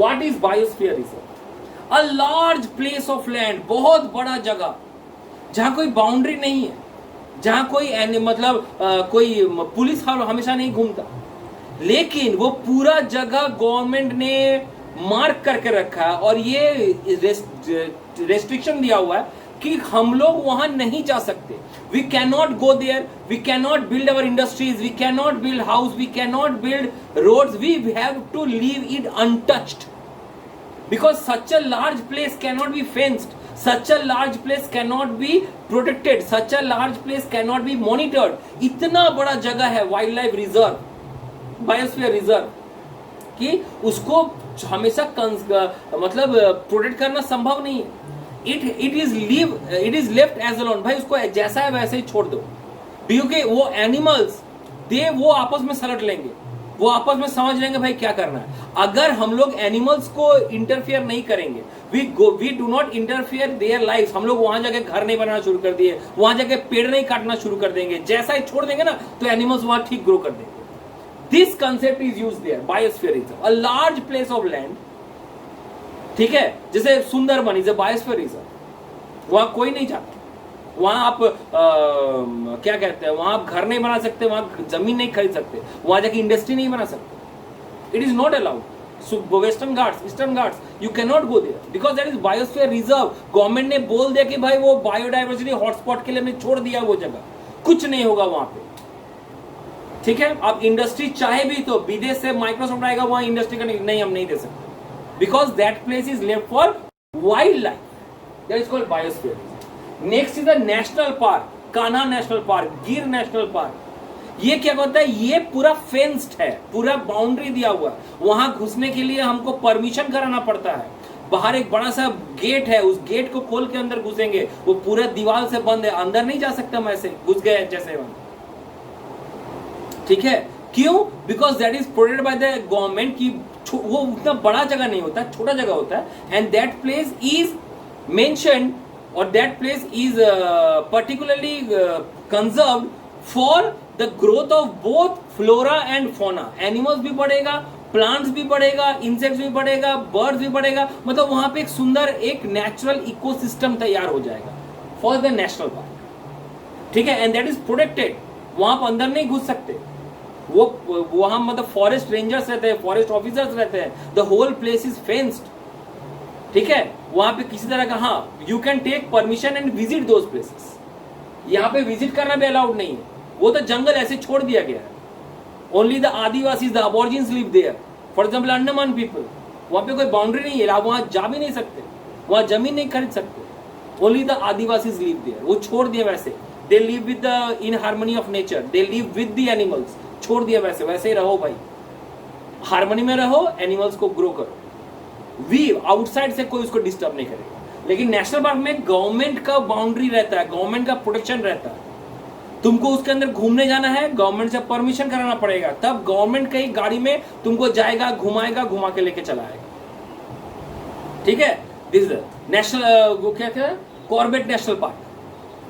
What is biosphere reserve? A large place of land, बहुत बड़ा जगह जहां कोई boundary नहीं है, जहां कोई कोई पुलिस हमेशा नहीं घूमता, लेकिन वो पूरा जगह गवर्नमेंट ने मार्क करके रखा है और ये रेस्ट्रिक्शन दिया हुआ है कि हम लोग वहां नहीं जा सकते. We can not go there, we can not build our industries, we can not build house, we can not build roads. We have to leave it untouched because such a large place can not be fenced. Such a large place cannot be protected. Such a large place cannot be monitored. इतना बड़ा जगह है wild reserve, biosphere reserve, कि उसको हमेशा protect करना संभव नहीं है. It is left as alone. भाई उसको जैसा है वैसे ही छोड़ दो, क्योंकि वो एनिमल्स वो आपस में सलट लेंगे. वो आपस में समझ लेंगे भाई क्या करना है। अगर हम लोग एनिमल्स को इंटरफियर नहीं करेंगे, we do not interfere their life, हम लोग वहां जाके घर नहीं बनाना शुरू कर दिए, वहां जाके पेड़ नहीं काटना शुरू कर देंगे, जैसा ही छोड़ देंगे ना तो एनिमल्स वहां ठीक ग्रो कर देंगे। This concept is used there, biosphere is a large place of land, ठीक है, जैसे Sundarban is a biosphere reserve, वहां कोई नहीं जाता, वहां आप क्या कहते हैं, वहां आप घर नहीं बना सकते, वहां जमीन नहीं खरीद सकते, वहां जाके इंडस्ट्री नहीं बना सकते, it is not allowed. So Western Ghats, Eastern Ghats, you can not go there because that is biosphere reserve. Government ने बोल दिया कि भाई वो बायोडाइवर्सिटी हॉटस्पॉट के लिए हमने छोड़ दिया वो जगह, कुछ नहीं होगा वहां पे, ठीक है। आप इंडस्ट्री चाहे भी तो विदेश से माइक्रोसॉफ्ट आएगा, वहां इंडस्ट्री का नहीं, हम नहीं दे सकते because that place is left for wild life, that is called biosphere. Next is the national park, Kanha national park, गिर नेशनल पार्क। ये क्या होता है, ये पूरा फेंस्ड है, पूरा बाउंड्री दिया हुआ, वहां घुसने के लिए हमको परमिशन कराना पड़ता है। बाहर एक बड़ा सा गेट है, उस गेट को खोल के अंदर घुसेंगे, वो पूरा दीवार से बंद है, अंदर नहीं जा सकते हम ऐसे घुस गए जैसे हम, ठीक है। क्यों? Because that is protected by the government की, वो उतना बड़ा जगह नहीं होता, छोटा जगह होता है, and that place is mentioned or that place is particularly conserved for the growth of both flora and fauna. Animals भी बढ़ेगा, plants भी बढ़ेगा, insects भी बढ़ेगा, birds भी बढ़ेगा, मतलब वहां पे एक सुंदर एक नेचुरल इकोसिस्टम तैयार हो जाएगा for the national park, ठीक है, and that is protected। वहां पर अंदर नहीं घुस सकते, वो वहां मतलब फॉरेस्ट रेंजर्स रहते हैं, फॉरेस्ट ऑफिसर्स रहते हैं, the whole place is fenced, ठीक है। वहां पे किसी तरह का, हाँ, you can take permission and visit those places, यहाँ पे विजिट करना भी अलाउड नहीं है, वो तो जंगल ऐसे छोड़ दिया गया है। Only the Adivasis, the aborigines live there, for example Andaman people, वहां पे कोई बाउंड्री नहीं है, आप वहां जा भी नहीं सकते, वहां जमीन नहीं खरीद सकते, only the adivasis live there, वो छोड़ दिए वैसे, they live with the in harmony of nature, they live with the animals, छोड़ दिया वैसे, वैसे ही रहो भाई, हार्मनी में रहो, एनिमल्स को ग्रो करो, वी आउटसाइड से कोई उसको डिस्टर्ब नहीं करेगा। लेकिन नेशनल पार्क में गवर्नमेंट का बाउंड्री रहता है, गवर्नमेंट का प्रोटेक्शन रहता है, तुमको उसके अंदर घूमने जाना है, गवर्नमेंट से परमिशन कराना पड़ेगा, तब गवर्नमेंट कहीं गाड़ी में तुमको जाएगा, घुमाएगा, घुमा के लेके चला आएगा, ठीक है। दिस नेशनल, वो क्या था, Corbett national park,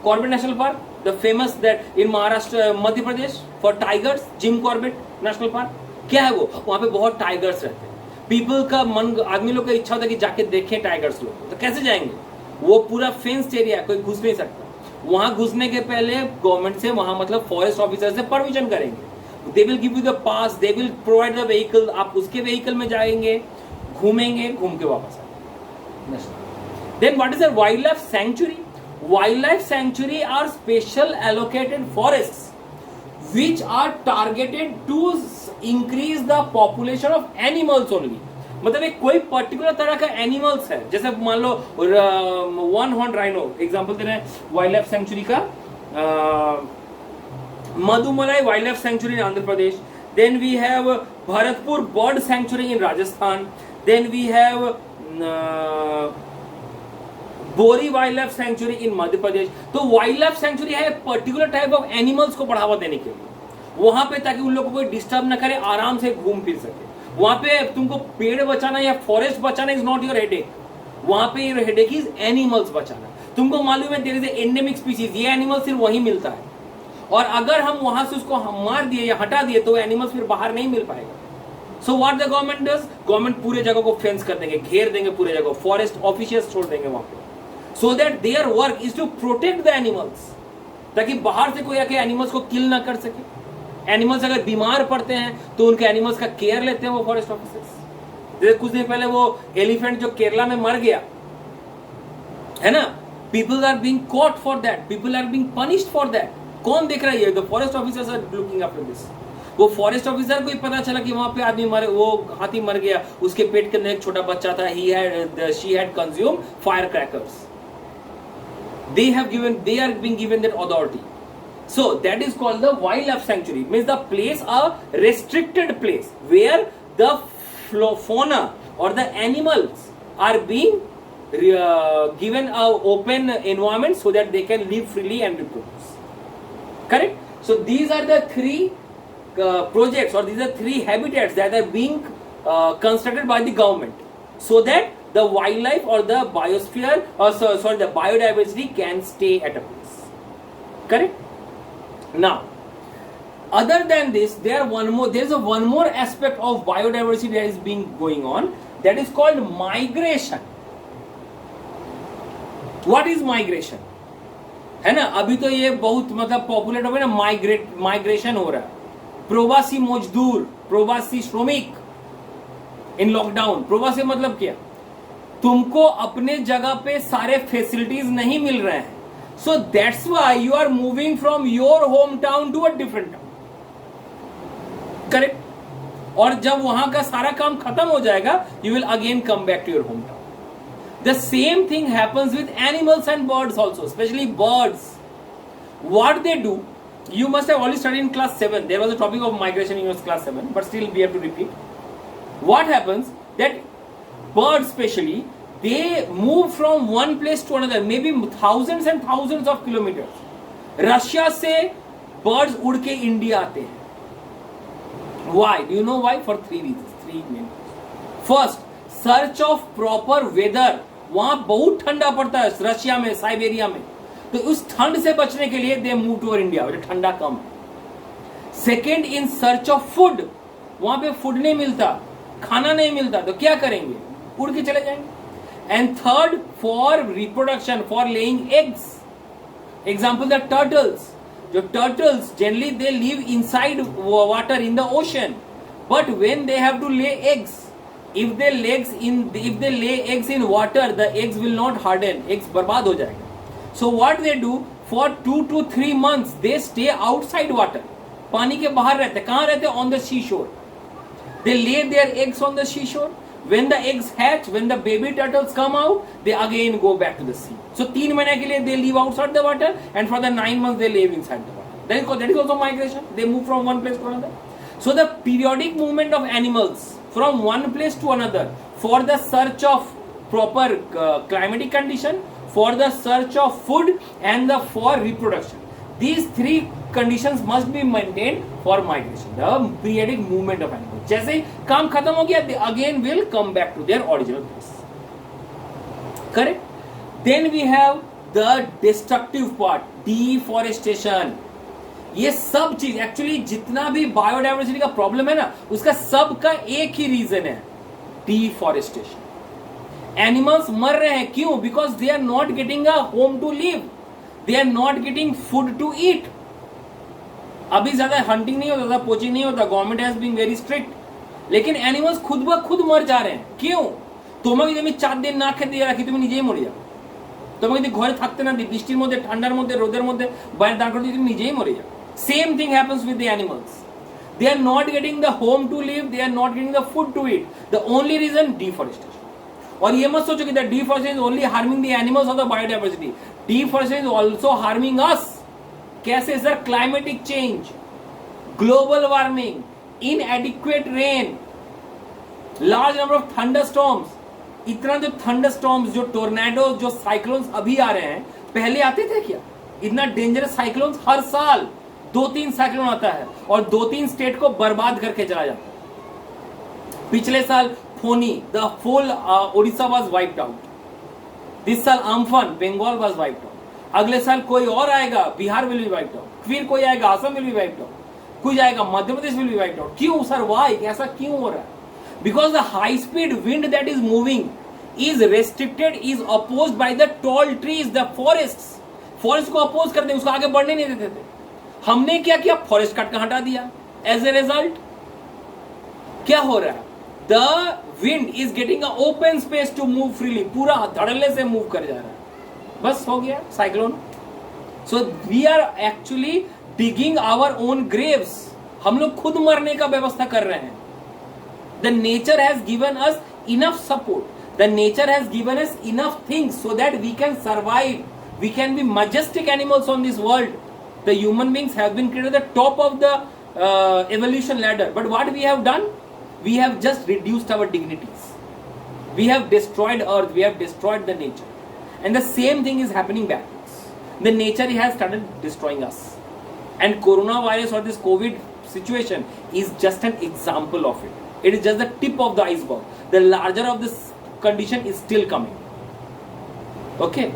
Corbett national park, the famous that in Maharashtra, Madhya Pradesh, for tigers, Jim Corbett national park. क्या है वो, वहां पे बहुत टाइगर्स रहते हैं, पीपल का मन, आदमी लोग का इच्छा होता है कि जाके देखें टाइगर्स लोग, तो कैसे जाएंगे, वो पूरा फेंस्ड एरिया, कोई घुस नहीं सकता, वहां घुसने के पहले गवर्नमेंट से, वहां मतलब फॉरेस्ट ऑफिसर से परमिशन करेंगे, they will give you the pass, they will provide the vehicle, आप उसके व्हीकल में जाएंगे, घूमेंगे, घूम के वापस आएंगे। Then what is a wild life sanctuary? Wild life sanctuary are special allocated forests which are targeted to increase the population of animals only। मतलब एक कोई पर्टिकुलर तरह का एनिमल्स है, जैसे मान लो वन हॉर्न राइनो, एग्जांपल दे रहे हैं वाइल्ड लाइफ सेंचुरी का, Mudumalai wild life sanctuary in Andhra Pradesh, then we have Bharatpur bird sanctuary in Rajasthan, then we have Bori wild life sanctuary in Madhya Pradesh. तो वाइल्ड लाइफ सेंचुरी है पर्टिकुलर टाइप ऑफ एनिमल्स को बढ़ावा देने के लिए, वहां पे, ताकि उन लोगों को कोई डिस्टर्ब ना करे, आराम से घूम फिर सके। वहां पे तुमको पेड़ बचाना या फॉरेस्ट बचाना इज नॉट योर हेडेक, वहां पे योर हेडेक इज एनिमल्स बचाना। तुमको मालूम है देयर इज एंडेमिक स्पीसीज, ये एनिमल सिर्फ वहीं मिलता है, और अगर हम वहां से उसको मार दिए या हटा दिए तो एनिमल्स फिर बाहर नहीं मिल पाएगा। So what the government does, government पूरे जगह को फेंस कर देंगे, घेर देंगे पूरे जगह, फॉरेस्ट ऑफिशियल्स छोड़ देंगे वहां पे, so that their work is to protect the animals, ताकि बाहर से कोई आके एनिमल्स को किल ना कर सके। एनिमल्स अगर बीमार पड़ते हैं तो उनके एनिमल्स का केयर लेते हैं वो फॉरेस्ट ऑफिसर्स। जैसे कुछ दिन पहले वो एलिफेंट जो केरला में मर गया है ना, people are being caught for that, people are being punished for that. कौन देख रहा है? The forest officers are looking after this. वो फॉरेस्ट ऑफिसर को ही पता चला कि वहां पे आदमी मर, वो हाथी मर गया, उसके पेट के अंदर एक छोटा बच्चा था, she had consume fire crackers. They are being given that authority. So that is called the wildlife sanctuary. Means the place, a restricted place where the fauna or the animals are being given a open environment so that they can live freely and reproduce. Correct? So these are the three projects, or these are 3 habitats that are being constructed by the government, so that the wildlife or the biosphere, or the biodiversity can stay at a place. Correct? Now, other than this, there is one more aspect of biodiversity that is being going on, that is called migration. What is migration? है ना, अभी तो ये बहुत मतलब popular हो गया ना, माइग्रेशन हो रहा है, प्रवासी मजदूर, प्रवासी श्रमिक इन लॉकडाउन. प्रवासी मतलब क्या? तुमको अपने जगह पे सारे फैसिलिटीज नहीं मिल रहे हैं, so that's why you are moving from your home town to a different town. Correct? और जब वहां का सारा काम खत्म हो जाएगा, you will again come back to your home town. The same thing happens with animals and birds also, especially birds. What they do, you must have already studied in class 7. There was a topic of migration in your class 7, but still we have to repeat. What happens that birds especially, they move from one place to another, maybe thousands and thousands of kilometers. Russia से birds उड़ के India आते हैं. Why? Do you know why? For 3 reasons. 3 main reasons. First, search of proper weather. वहां बहुत ठंडा पड़ता है रशिया में, साइबेरिया में, तो उस ठंड से बचने के लिए दे मूव टू इंडिया, ठंडा कम है. Second, in search of food. वहां पे फूड नहीं मिलता, खाना नहीं मिलता, तो क्या करेंगे? उड़ के चले जाएंगे. And third, for reproduction, for laying eggs. Example the turtles. जो turtles generally they live inside water in the ocean, but when they have to lay eggs, if they lay eggs in water, the eggs will not harden, eggs बर्बाद हो जाएगा. So what they do, for 2 to 3 months they stay outside water. पानी के बाहर रहते. कहाँ रहते? On the seashore. They lay their eggs on the seashore. When the eggs hatch, when the baby turtles come out, they again go back to the sea. So 3 महीने के लिए they live outside the water, and for the 9 months they live inside the water. That is also migration. They move from one place to another. So the periodic movement of animals from one place to another for the search of proper climatic condition, for the search of food, and for reproduction. These 3 conditions must be maintained for migration, the periodic movement of animals. जैसे ही काम खत्म हो गया, they again will come back to their original place. Correct? Then we have the destructive part, deforestation. ये सब चीज actually जितना भी बायोडाइवर्सिटी का प्रॉब्लम है ना, उसका सबका एक ही रीजन है, डिफॉरेस्टेशन. एनिमल्स मर रहे हैं, क्यों? Because they are not getting a home to live, they are not getting food to eat. अभी ज्यादा हंटिंग नहीं होता, पोचिंग नहीं होता, government has been very strict, लेकिन एनिमल्स खुद ब खुद मर जा रहे हैं. क्यों? তোমাকে যদি 4 দিন না খেতে দিয়ে রাখি, তুমি নিজেই মরে যাও. তোমাকে যদি ঘরে থাকতে না দিই, বৃষ্টির মধ্যে, ঠান্ডার মধ্যে, রোদের মধ্যে বাইরে দাঁড় করে দিই, তুমি নিজেই মরে যাও. Same thing happens with the animals. They are not getting the home to live, they are not getting the food to eat. The only reason, deforestation. और ये मत सोचो कि the deforestation is only harming the animals or the biodiversity. Deforestation is also harming us. कैसे sir? Climatic change, global warming, inadequate rain, large number of thunderstorms. इतना जो thunderstorms, जो tornado, जो साइक्लोन्स अभी आ रहे हैं, पहले आते थे क्या? इतना डेंजरस साइक्लोन्स हर साल 2-3 साइक्लोन आता है और 2-3 स्टेट को बर्बाद करके चला जाता है. पिछले साल Fani, the full Odisha was wiped out. This साल Amphan, Bengal was wiped out. अगले साल कोई और आएगा, Bihar will be wiped out. फिर कोई आएगा, Assam will be wiped out. कोई आएगा, Madhya Pradesh will be wiped out. क्यों सर? वाई? ऐसा क्यों हो रहा है? Because the high speed wind that is moving is restricted, is opposed by the tall trees, the forests. Forest को अपोज करते, उसको आगे बढ़ने नहीं देते थे. हमने क्या किया? फॉरेस्ट काट कर हटा दिया. एज ए रिजल्ट क्या हो रहा है? The wind is getting a open space to move freely. पूरा धड़ल्ले से मूव कर जा रहा है. बस हो गया cyclone. So we are actually digging our own graves. हम लोग खुद मरने का व्यवस्था कर रहे हैं. The nature has given us enough support. The nature has given us enough things so that we can survive. We can be majestic animals on this world. The human beings have been created at the top of the evolution ladder. But what we have done? We have just reduced our dignities. We have destroyed earth. We have destroyed the nature. And the same thing is happening backwards. The nature has started destroying us. And coronavirus or this COVID situation is just an example of it. It is just the tip of the iceberg. The larger of this condition is still coming. Okay?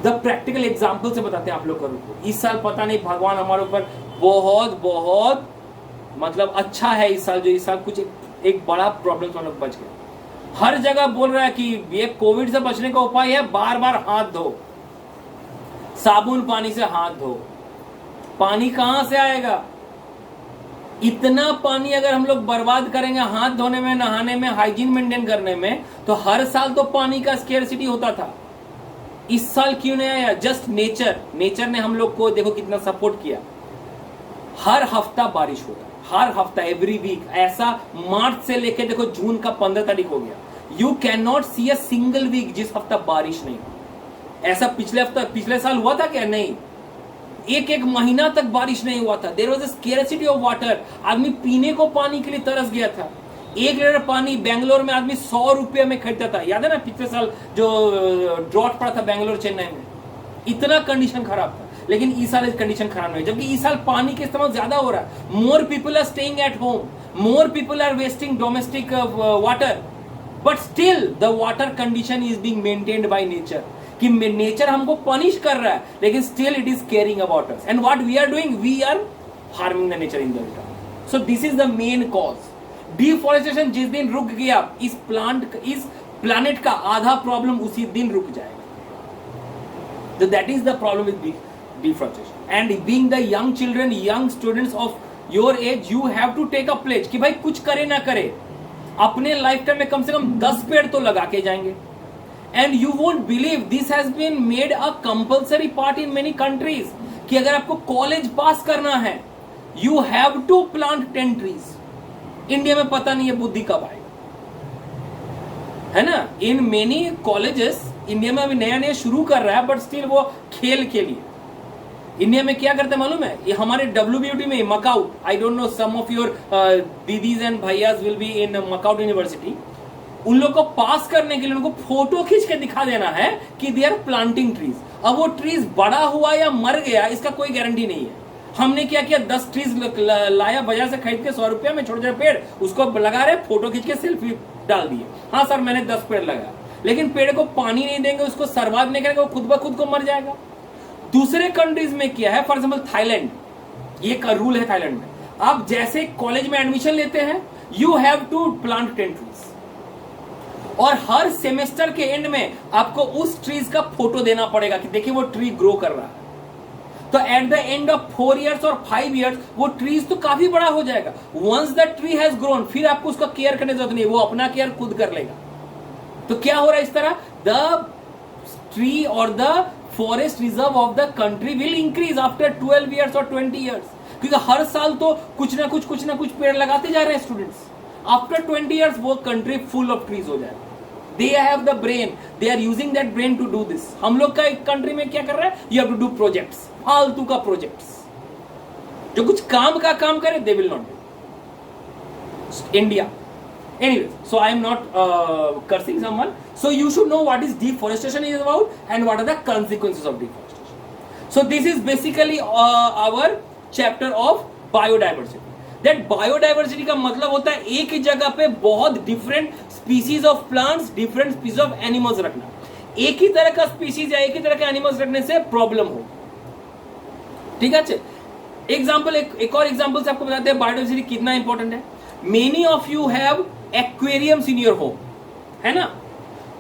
The practical example से बताते हैं आप लोग को. इस साल पता नहीं भगवान हमारे ऊपर बहुत बहुत मतलब अच्छा है इस साल, जो इस साल कुछ एक बड़ा प्रॉब्लम से हम लोग बच गए. हर जगह बोल रहा है कि ये कोविड से बचने का उपाय है बार बार हाथ धो, साबुन पानी से हाथ धो. पानी कहां से आएगा? इतना पानी अगर हम लोग बर्बाद करेंगे हाथ धोने में, नहाने में, हाइजीन मेंटेन करने में, तो हर साल तो पानी का स्केर्सिटी होता था. इस साल क्यों नहीं आया? जस्ट नेचर ने हम लोग को देखो कितना सपोर्ट किया. हर हफ्ता बारिश होता है, हर हफ्ता, एवरी वीक. ऐसा मार्च से लेके देखो जून का 15 तारीख हो गया. You can not see a single week जिस हफ्ता बारिश नहीं हो. ऐसा पिछले साल हुआ था क्या? नहीं. एक महीना तक बारिश नहीं हुआ था. There was a scarcity of water. आदमी पीने को पानी के लिए तरस गया था. 1 लीटर पानी बेंगलोर में आदमी 100 रुपये में खरीदता था. याद है ना पिछले साल जो ड्रॉट पड़ा था बेंगलोर चेन्नई में, इतना कंडीशन खराब था. लेकिन इस साल कंडीशन खराब नहीं, जबकि इस साल पानी का इस्तेमाल ज्यादा हो रहा है. More people are staying at home, more people are wasting domestic water, but still the water condition is being maintained by nature. कि नेचर हमको पनिश कर रहा है लेकिन still it is caring about us. And what we are doing, we are harming the nature in the return. So this is the main cause. Deforestation जिस दिन रुक गया, इस प्लानेट का आधा प्रॉब्लम उसी दिन रुक जाएगा. So that is the problem with deforestation. And being the young children, young students of your age, you have to take a pledge कि भाई कुछ करे ना करे, अपने लाइफ टाइम में कम से कम 10 पेड़ तो लगा के जाएंगे. And you won't believe this has been made a compulsory part in many countries कि अगर आपको कॉलेज पास करना है, you have to plant 10 trees. India में पता नहीं है बुद्धि कब आएगा, है ना. इन मेनी कॉलेजेस इंडिया में अभी नया शुरू कर रहा है, बट स्टिल वो खेल के लिए. इंडिया में क्या करते हैं मालूम है? ये हमारे WBUT में MAKAUT, I don't know some of your didis and bhaiyas will be in MAKAUT university. उन लोग को पास करने के लिए उनको फोटो खींच के दिखा देना है कि दे आर प्लांटिंग ट्रीज. अब वो ट्रीज बड़ा हुआ या मर गया इसका कोई गारंटी नहीं है. हमने क्या किया, 10 ट्रीज लाया बाजार से खरीद के 100 रुपया में, छोटे छोटे पेड़ उसको लगा रहे, फोटो खींच के सेल्फी डाल दिए. हाँ सर मैंने 10 पेड़ लगाया, लेकिन पेड़ को पानी नहीं देंगे, उसको सर्वाइव नहीं करेंगे, वो खुद ब खुद को मर जाएगा. दूसरे कंट्रीज में क्या है, फॉर एग्जाम्पल थाईलैंड, ये का रूल है थाईलैंड में. आप जैसे कॉलेज में एडमिशन लेते हैं, you have to plant 10 trees, और हर सेमेस्टर के एंड में आपको उस ट्रीज का फोटो देना पड़ेगा कि देखिए वो ट्री ग्रो कर रहा है. तो at the end of 4 years और 5 इयर्स वो ट्रीज तो काफी बड़ा हो जाएगा. Once the tree has grown, फिर आपको उसका केयर करने की जरूरत नहीं, वो अपना केयर खुद कर लेगा. तो क्या हो रहा है इस तरह, द ट्री और the forest reserve of the country will increase after 12 years और 20 इयर्स. क्योंकि हर साल तो कुछ ना कुछ पेड़ लगाते जा रहे हैं स्टूडेंट्स. आफ्टर 20 इयर्स वो कंट्री फुल ऑफ ट्रीज हो जाएगा. They have the brain, they are using that brain to do this. हम लोग का एक कंट्री में क्या कर रहा है, you have to do projects, फालतू का प्रोजेक्ट्स. जो कुछ काम का काम करे they will not do. India Anyway, so I am not cursing someone. So you should know what is deforestation is about and what are the consequences of deforestation. So this is basically our chapter of biodiversity. That biodiversity का मतलब होता है एक ही जगह पे बहुत different species of plants, different species of animals रखना. एक ही तरह का species या एक ही तरह के animals रखने से problem हो. ठीक है. एग्जाम्पल एक और एग्जाम्पल से आपको बताते हैं बायोडाइवर्सिटी कितना इंपॉर्टेंट है. Many of you have aquariums in your home, है ना.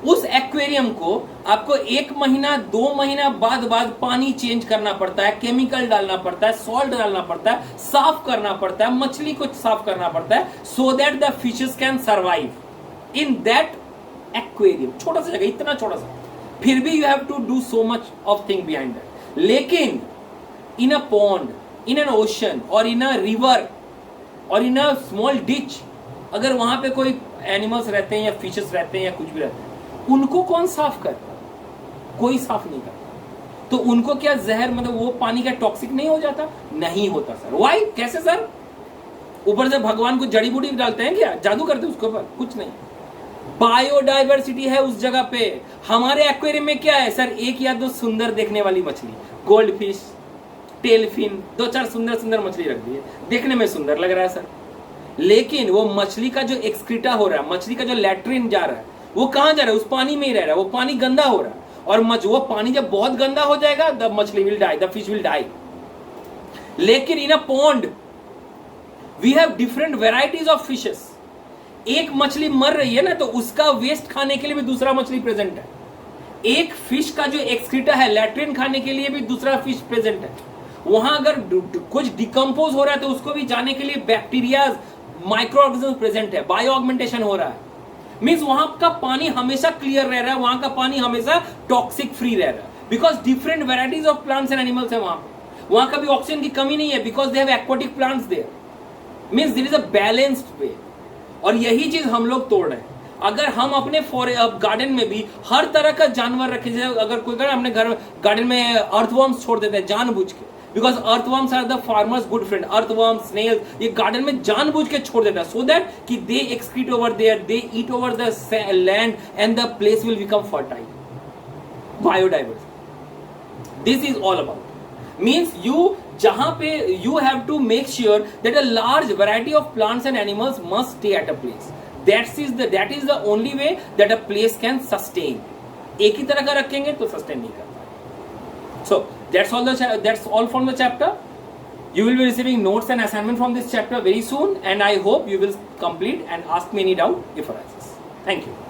उस एक्वेरियम को आपको 1 महीना 2 महीना बाद पानी चेंज करना पड़ता है, केमिकल डालना पड़ता है, सॉल्ट डालना पड़ता है, साफ करना पड़ता है, मछली को साफ करना पड़ता है, so that the fishes can survive in that aquarium. छोटा सा जगह, इतना छोटा सा, फिर भी you have to do so much of thing behind that. लेकिन in a pond, in an ocean और इन अ रिवर और इन अ स्मॉल डिच, अगर वहां पे कोई एनिमल्स रहते हैं या फिशेस रहते हैं या कुछ भी रहते हैं, उनको कौन साफ करता? कोई साफ नहीं करता. तो उनको क्या जहर, मतलब वो पानी का टॉक्सिक नहीं हो जाता? नहीं होता सर. व्हाई? कैसे सर? ऊपर से भगवान को जड़ी बूटी डालते हैं क्या, जादू करते हैं उसके ऊपर? कुछ नहीं. बायोडाइवर्सिटी है उस जगह पे. हमारे एक्वेरियम में क्या है सर, 1 या 2 सुंदर देखने वाली मछली, गोल्ड फिश, टेल फिन, 2-4 सुंदर सुंदर मछली रख दी है, देखने में सुंदर लग रहा है सर, लेकिन वो मछली का जो एक्सक्रीटा हो रहा है, मछली का जो लैट्रिन जा रहा है, वो कहां जा रहा है? उस पानी में ही रह रहा है, वो पानी गंदा हो रहा है, और वो पानी जब बहुत गंदा हो जाएगा, the machhli will die, the fish will die. लेकिन in a pond we have different varieties of fishes. एक मछली मर रही है ना, तो उसका वेस्ट खाने के लिए भी दूसरा मछली प्रेजेंट है। एक फिश का जो एक्सक्रीटा है, लैट्रिन खाने के लिए भी दूसरा फिश प्रेजेंट है। वहां अगर कुछ डिकम्पोज हो रहा है तो उसको भी जाने के लिए बैक्टीरिया, माइक्रो ऑर्गेनिज्म प्रेजेंट है, बायो ऑगमेंटेशन हो रहा है। मींस वहां का पानी हमेशा क्लियर रह रहा है, वहां का पानी हमेशा टॉक्सिक फ्री रह रहा है, because different varieties of plants and animals है वहां। वहां कभी ऑक्सीजन की कमी नहीं है, because they have aquatic plants there. Means there is a balanced way. और यही चीज हम लोग तोड़ रहे हैं। अगर हम अपने गार्डन में भी हर तरह का जानवर रखे, जैसे अगर कोई अपने घर गार्डन में अर्थवर्म्स छोड़ देते हैं जानबूझ के, because earthworms are the farmers good friend, earthworms, snails, ये गार्डन में जानबूझ के छोड़ देता है, सो दैट कि they excrete over there, they eat over the land and the place will become fertile, biodiversity. This is all about, means you जहां पे you have to make sure that a large variety of plants and animals must stay at a place. that is the only way that a place can sustain. एक ही तरह का रखेंगे तो sustain नहीं करता। So that's all from the chapter. You will be receiving notes and assignment from this chapter very soon, and I hope you will complete and ask me any doubt if arises. Thank you.